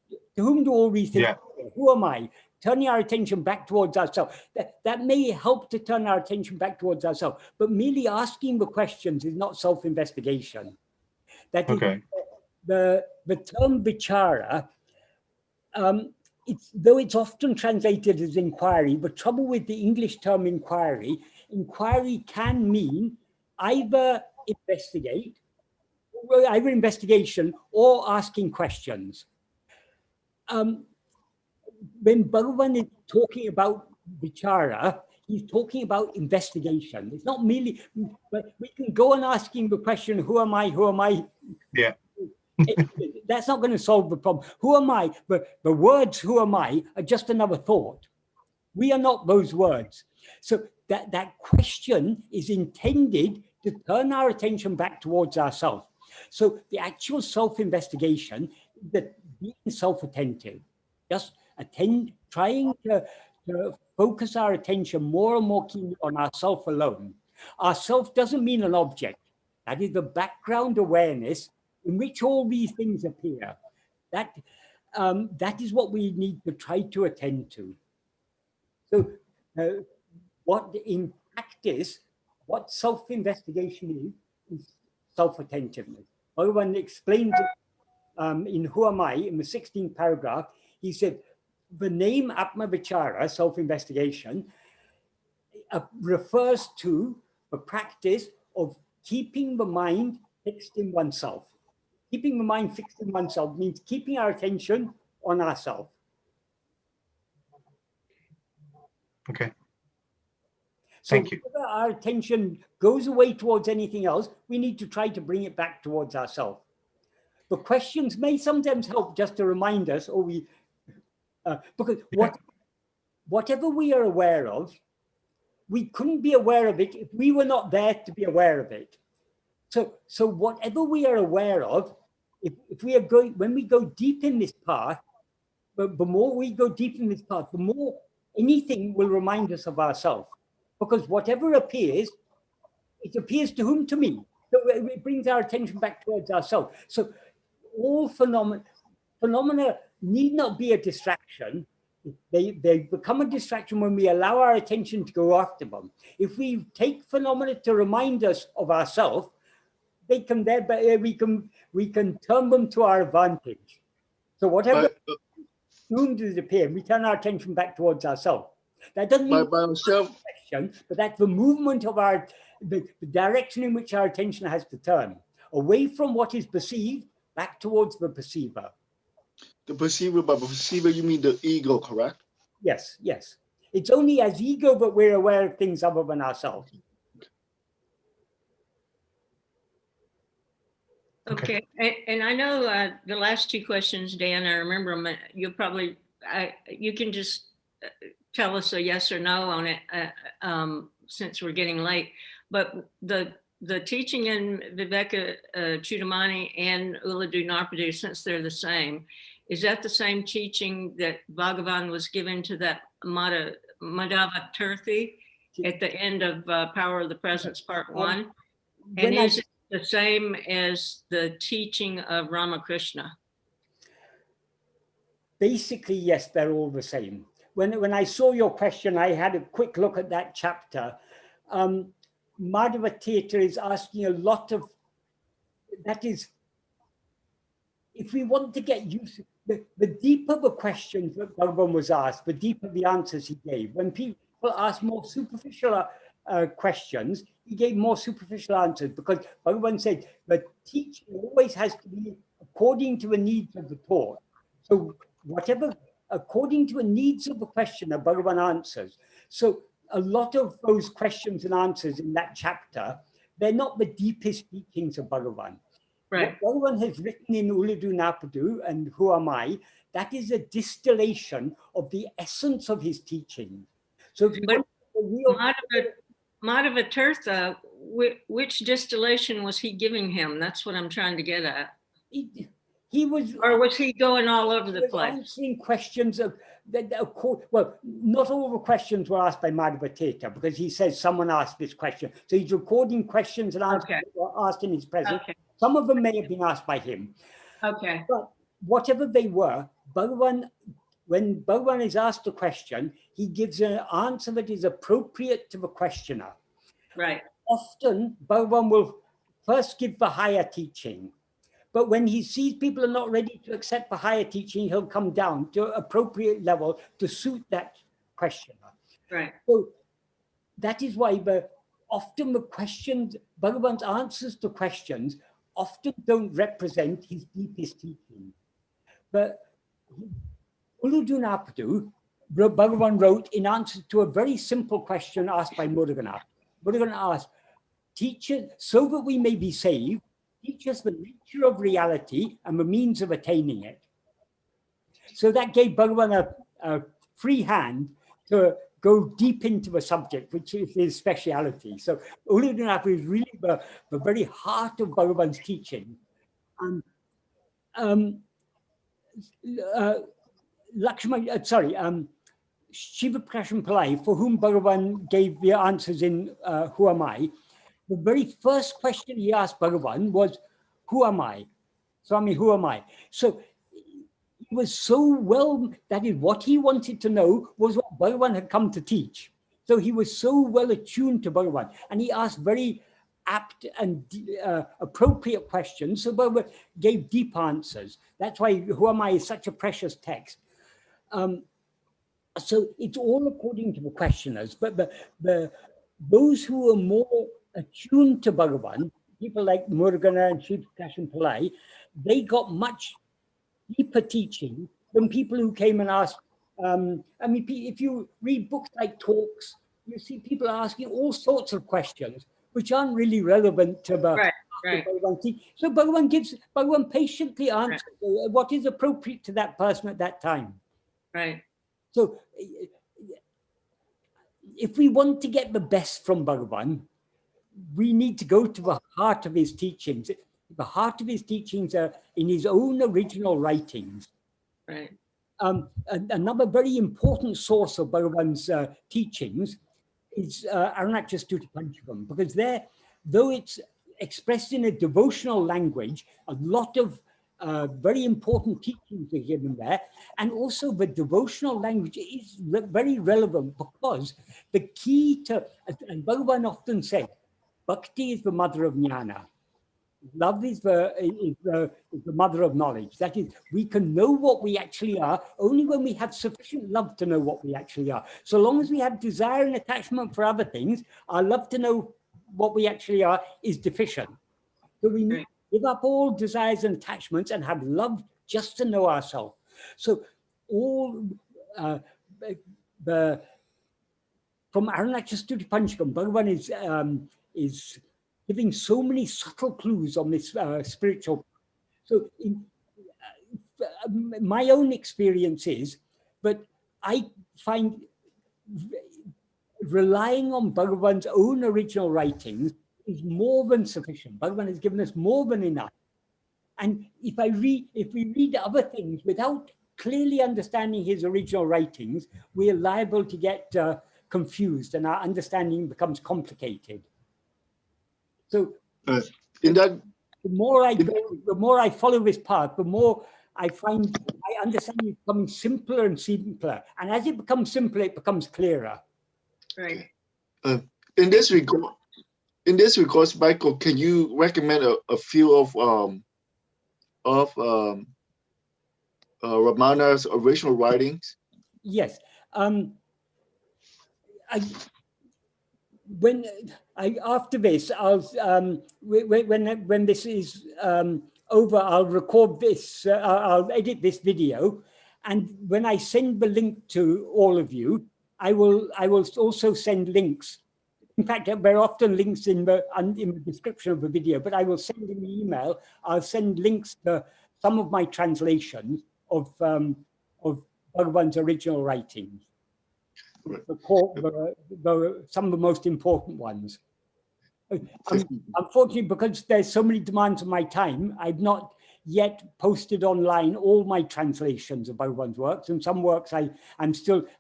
To whom do all these things? Yeah. Who am I? Turning our attention back towards ourselves. That may help to turn our attention back towards ourselves, but merely asking the questions is not self-investigation. That is, the term vichara, though it's often translated as inquiry, the trouble with the English term inquiry can mean either investigation or asking questions. When Bhagavan is talking about vichara, he's talking about investigation. It's not merely, but we can go on asking the question, who am I? Who am I? Yeah. That's not going to solve the problem. Who am I? But the words, who am I, are just another thought. We are not those words. So that question is intended to turn our attention back towards ourselves. So the actual self-investigation, that being self-attentive, just trying to focus our attention more and more keenly on ourself alone. Ourself doesn't mean an object. That is the background awareness in which all these things appear. That is what we need to try to attend to. So what in practice, what self-investigation is self-attentiveness. Bhagavan explains it in Who Am I, in the 16th paragraph. He said, the name Atma-vichara, self-investigation, refers to the practice of keeping the mind fixed in oneself. Keeping the mind fixed in oneself means keeping our attention on ourselves. Okay. So Thank you. whenever our attention goes away towards anything else, we need to try to bring it back towards ourselves. The questions may sometimes help just to remind us, because whatever we are aware of, we couldn't be aware of it if we were not there to be aware of it. So whatever we are aware of, if we are going, when we go deep in this path, the more we go deep in this path, the more anything will remind us of ourselves. Because whatever appears, it appears to whom? To me. So it brings our attention back towards ourselves. So all phenomena need not be a distraction. They become a distraction when we allow our attention to go after them. If we take phenomena to remind us of ourselves, we can turn them to our advantage. So whatever whom does it appear, we turn our attention back towards ourselves. That doesn't mean question, but that's the movement of the direction in which our attention has to turn, away from what is perceived, back towards the perceiver. The perceiver, by perceiver, you mean the ego, correct? Yes, yes. It's only as ego that we're aware of things other than ourselves. Okay, and I know the last two questions, Dan, I remember them. You'll probably, you can just tell us a yes or no on it since we're getting late. But the teaching in Viveka Chudamani and Uḷḷadu Nāṛpadu, since they're the same, is that the same teaching that Bhagavan was given to that Madhava Tirthi at the end of Power of the Presence Part 1? And is it the same as the teaching of Ramakrishna? Basically, yes, they're all the same. When I saw your question, I had a quick look at that chapter. Madhava Tirtha is asking a lot of, that is, if we want to get used to, the deeper the questions that Bhagavan was asked, the deeper the answers he gave. When people ask more superficial questions, he gave more superficial answers, because Bhagavan said the teaching always has to be according to the needs of the taught. So whatever, according to the needs of the questioner, Bhagavan answers. So a lot of those questions and answers in that chapter, they're not the deepest teachings of Bhagavan. Right. What Bhagavan has written in Uḷḷadu Nāṛpadu and Who Am I, that is a distillation of the essence of his teaching. So if you want the real Madhava Tirtha which distillation was he giving him? That's what I'm trying to get at. He was, or was he going all over the was place? answering questions of course, well, not all the questions were asked by Madhava because he says someone asked this question. So he's recording questions and answers that were asked in his presence. Okay. Some of them may have been asked by him. Okay. But whatever they were, Bhagavan, when Bhagavan is asked a question, he gives an answer that is appropriate to the questioner. Right. Often, Bhagavan will first give the higher teaching. But when he sees people are not ready to accept the higher teaching, he'll come down to an appropriate level to suit that questioner. Right. So that is why often the questions, Bhagavan's answers to questions often don't represent his deepest teaching. But Uḷḷadu Nāṛpadu, Bhagavan wrote in answer to a very simple question asked by Murugan. Murugan asked, teacher, so that we may be saved, teach us the nature of reality and the means of attaining it. So that gave Bhagavan a free hand to go deep into the subject, which is his speciality. So Uḷḷadu Nāṛpadu is really the very heart of Bhagavan's teaching. Shiva Prashan Pillai, for whom Bhagavan gave the answers in Who Am I? The very first question he asked Bhagavan was, who am I? Swami, who am I? So he was so well, that is what he wanted to know was what Bhagavan had come to teach. So he was so well attuned to Bhagavan, and he asked very apt and appropriate questions. So Bhagavan gave deep answers. That's why Who Am I is such a precious text. So it's all according to the questioners, but those who are more attuned to Bhagavan, people like Murugan and Shiva Prashan Pillai, they got much deeper teaching than people who came and asked. I mean, if you read books like Talks, you see people asking all sorts of questions which aren't really relevant to the Bhagavan teaching. So Bhagavan patiently answers what is appropriate to that person at that time. Right. So if we want to get the best from Bhagavan, we need to go to the heart of his teachings. The heart of his teachings are in his own original writings. Right. Another very important source of Bhagavan's teachings is Arunachasthuti Panchakam, because there, though it's expressed in a devotional language, a lot of very important teachings are given there. And also the devotional language is very relevant because the key to, and Bhagavan often said, Bhakti is the mother of jnana. Love is the mother of knowledge. That is, we can know what we actually are only when we have sufficient love to know what we actually are. So long as we have desire and attachment for other things, our love to know what we actually are is deficient. So we need to give up all desires and attachments and have love just to know ourselves. So all from Arunachasthuti Panchakam, Bhagavan is giving so many subtle clues on this spiritual. So my own experience is, but I find relying on Bhagavan's own original writings is more than sufficient. Bhagavan has given us more than enough. And if we read other things without clearly understanding his original writings, we are liable to get confused and our understanding becomes complicated. So the more I go, the more I follow this path, the more I find I understand it becoming simpler and simpler. And as it becomes simpler, it becomes clearer. Right. In this regard, Michael, can you recommend a few of Ramana's original writings? Yes. After this, I'll when this is over, I'll record this. I'll edit this video, and when I send the link to all of you, I will also send links. In fact, there are often links in the description of the video, but I will send in the email. I'll send links to some of my translations of Bhagavan's original writings. Some of the most important ones. Unfortunately, because there's so many demands on my time, I've not yet posted online all my translations of Bhagavan's works, and some works I'm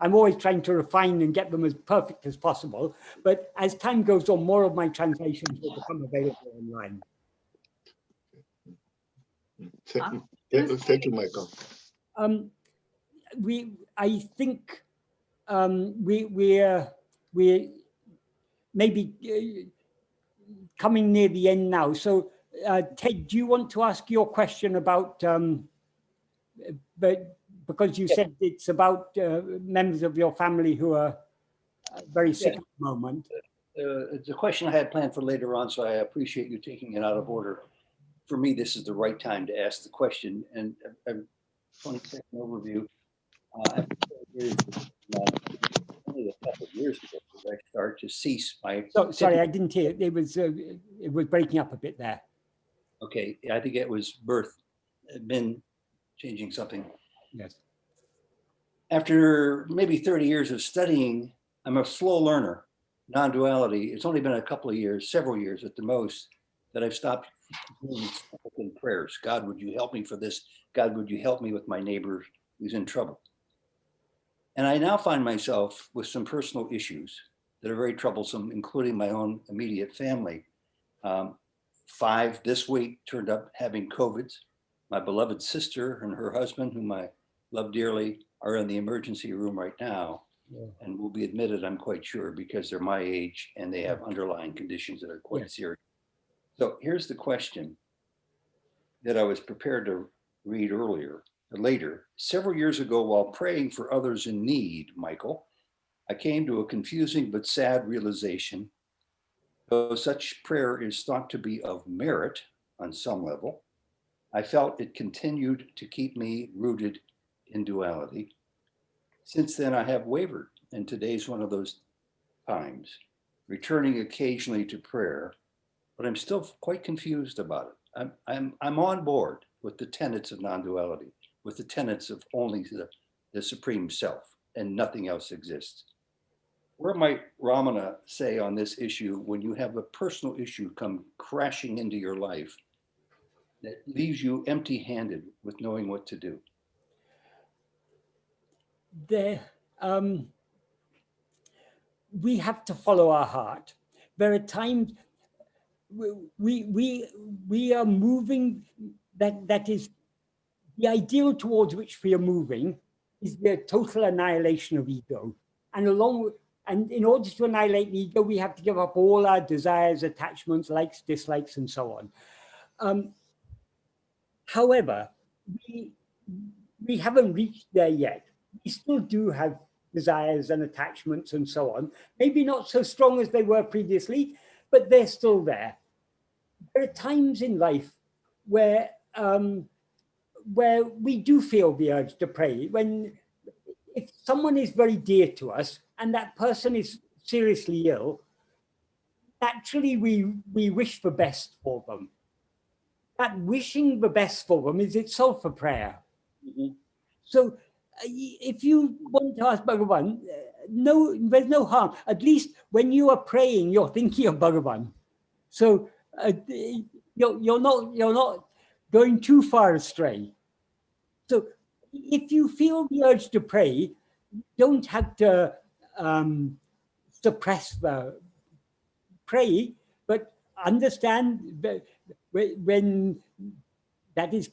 always trying to refine and get them as perfect as possible. But as time goes on, more of my translations will become available online. Thank you, Michael. I think we're maybe coming near the end now. So Ted, do you want to ask your question about, but because you said it's about members of your family who are very sick at the moment. It's a question I had planned for later on, so I appreciate you taking it out of order. For me, this is the right time to ask the question. And a 20-second overview. Only a couple of years ago did I start to cease my. Sorry, I didn't hear. It was breaking up a bit there. Okay, I think it was birth. Had been changing something. Yes. After maybe 30 years of studying, I'm a slow learner. Non-duality. It's only been a couple of years, several years at the most, that I've stopped doing spoken prayers. God, would you help me for this? God, would you help me with my neighbor who's in trouble? And I now find myself with some personal issues that are very troublesome, including my own immediate family. 5 this week turned up having COVID. My beloved sister and her husband, whom I love dearly, are in the emergency room right now and will be admitted, I'm quite sure, because they're my age and they have underlying conditions that are quite serious. So here's the question that I was prepared to read later. Several years ago, while praying for others in need, Michael, I came to a confusing but sad realization. Though such prayer is thought to be of merit on some level, I felt it continued to keep me rooted in duality. Since then, I have wavered, and today's one of those times, returning occasionally to prayer, but I'm still quite confused about it. I'm on board with the tenets of non-duality, with the tenets of only the supreme self, and nothing else exists. Where might Ramana say on this issue when you have a personal issue come crashing into your life that leaves you empty-handed with knowing what to do? We have to follow our heart. There are times we are moving, that is the ideal towards which we are moving is the total annihilation of ego. And in order to annihilate the ego, we have to give up all our desires, attachments, likes, dislikes, and so on. However, we haven't reached there yet. We still do have desires and attachments and so on. Maybe not so strong as they were previously, but they're still there. There are times in life where we do feel the urge to pray. If someone is very dear to us and that person is seriously ill, naturally we wish the best for them. That wishing the best for them is itself a prayer. Mm-hmm. So if you want to ask Bhagavan, there's no harm. At least when you are praying, you're thinking of Bhagavan. So you're not going too far astray. So if you feel the urge to pray, you don't have to suppress the pray, but understand that when that is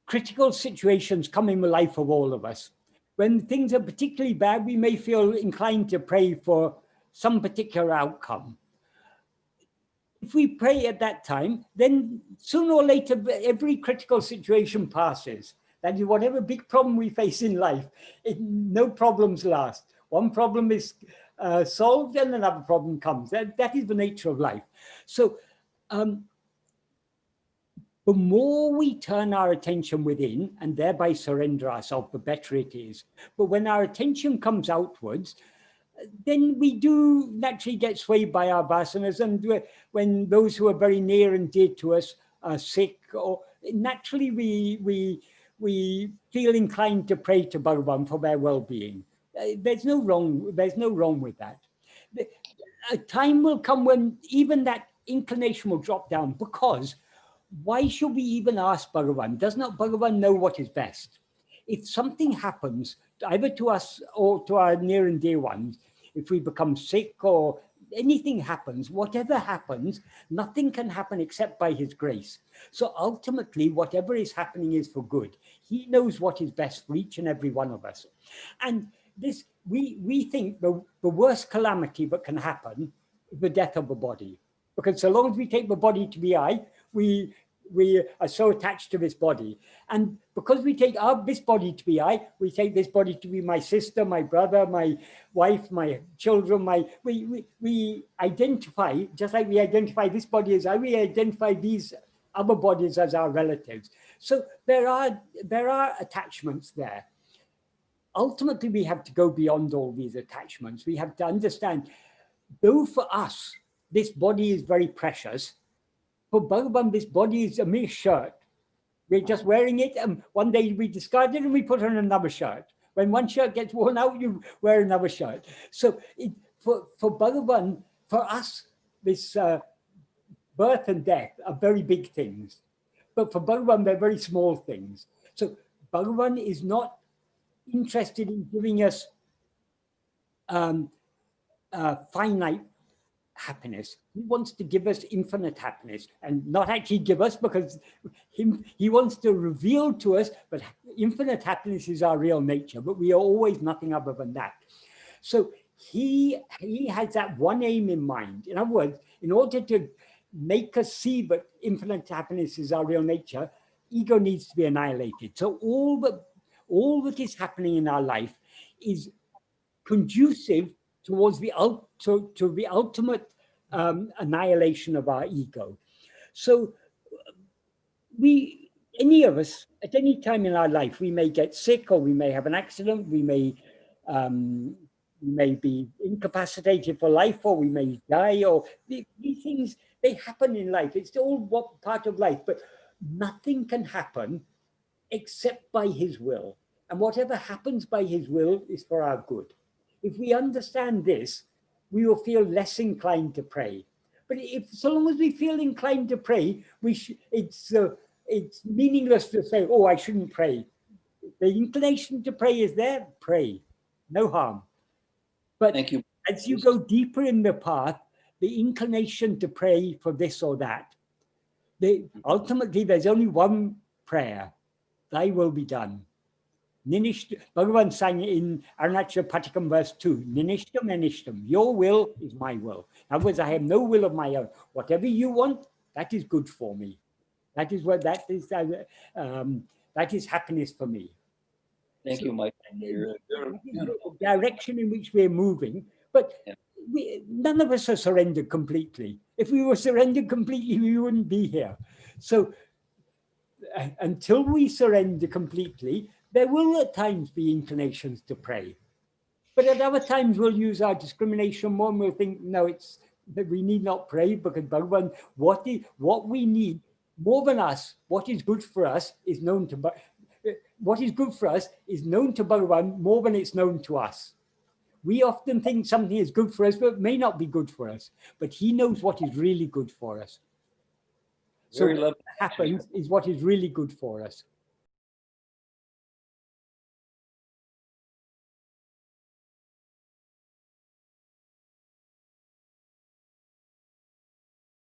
critical situations come in the life of all of us. When things are particularly bad, we may feel inclined to pray for some particular outcome. If we pray at that time, then sooner or later, every critical situation passes. That is, whatever big problem we face in life, no problems last. One problem is solved and another problem comes. That is the nature of life. So the more we turn our attention within and thereby surrender ourselves, the better it is. But when our attention comes outwards, then we do naturally get swayed by our vasanas, and when those who are very near and dear to us are sick, or naturally we feel inclined to pray to Bhagavan for their well-being. There's no wrong with that. a time will come when even that inclination will drop down, because why should we even ask Bhagavan? Does not Bhagavan know what is best? If something happens, either to us or to our near and dear ones, if we become sick or anything happens, whatever happens, nothing can happen except by his grace. So ultimately, whatever is happening is for good. He knows what is best for each and every one of us. And this, we think the worst calamity that can happen is the death of the body. Because so long as we take the body to be I, we are so attached to this body. And because we take this body to be I, we take this body to be my sister, my brother, my wife, my children, we identify, just like we identify this body as I, we identify these other bodies as our relatives. So there are attachments there. Ultimately, we have to go beyond all these attachments. We have to understand, though for us, this body is very precious, for Bhagavan, this body is a mere shirt. We're just wearing it, and one day we discard it and we put on another shirt. When one shirt gets worn out, you wear another shirt. So for Bhagavan, for us, this birth and death are very big things. But for Bhagavan, they're very small things. So Bhagavan is not interested in giving us finite happiness. He wants to give us infinite happiness, and not actually give us, because he wants to reveal to us, but infinite happiness is our real nature, but we are always nothing other than that. So he has that one aim in mind. In other words, in order to make us see that infinite happiness is our real nature, ego needs to be annihilated. So all that is happening in our life is conducive towards the ultimate annihilation of our ego. So any of us, at any time in our life, we may get sick, or we may have an accident, we may be incapacitated for life, or we may die, or these things, they happen in life. It's all part of life, but nothing can happen except by his will. And whatever happens by his will is for our good. If we understand this, we will feel less inclined to pray. But so long as we feel inclined to pray, it's meaningless to say, oh, I shouldn't pray. The inclination to pray is there, pray, no harm. But Thank you. As you go deeper in the path, the inclination to pray for this or that, ultimately there's only one prayer: thy will be done. Bhagavan sang in Arunachal Patikam verse 2, Ninishtam Anishtam, your will is my will. In other words, I have no will of my own. Whatever you want, that is good for me. That is happiness for me. Thank you, Mike. The direction in which we're moving, but none of us are surrendered completely. If we were surrendered completely, we wouldn't be here. So until we surrender completely, there will at times be inclinations to pray. But at other times we'll use our discrimination more, and we'll think, no, it's that we need not pray, because Bhagavan, what we need more than us, what is good for us is known to Bhagavan more than it's known to us. We often think something is good for us, but it may not be good for us. But he knows what is really good for us. So what happens is what is really good for us.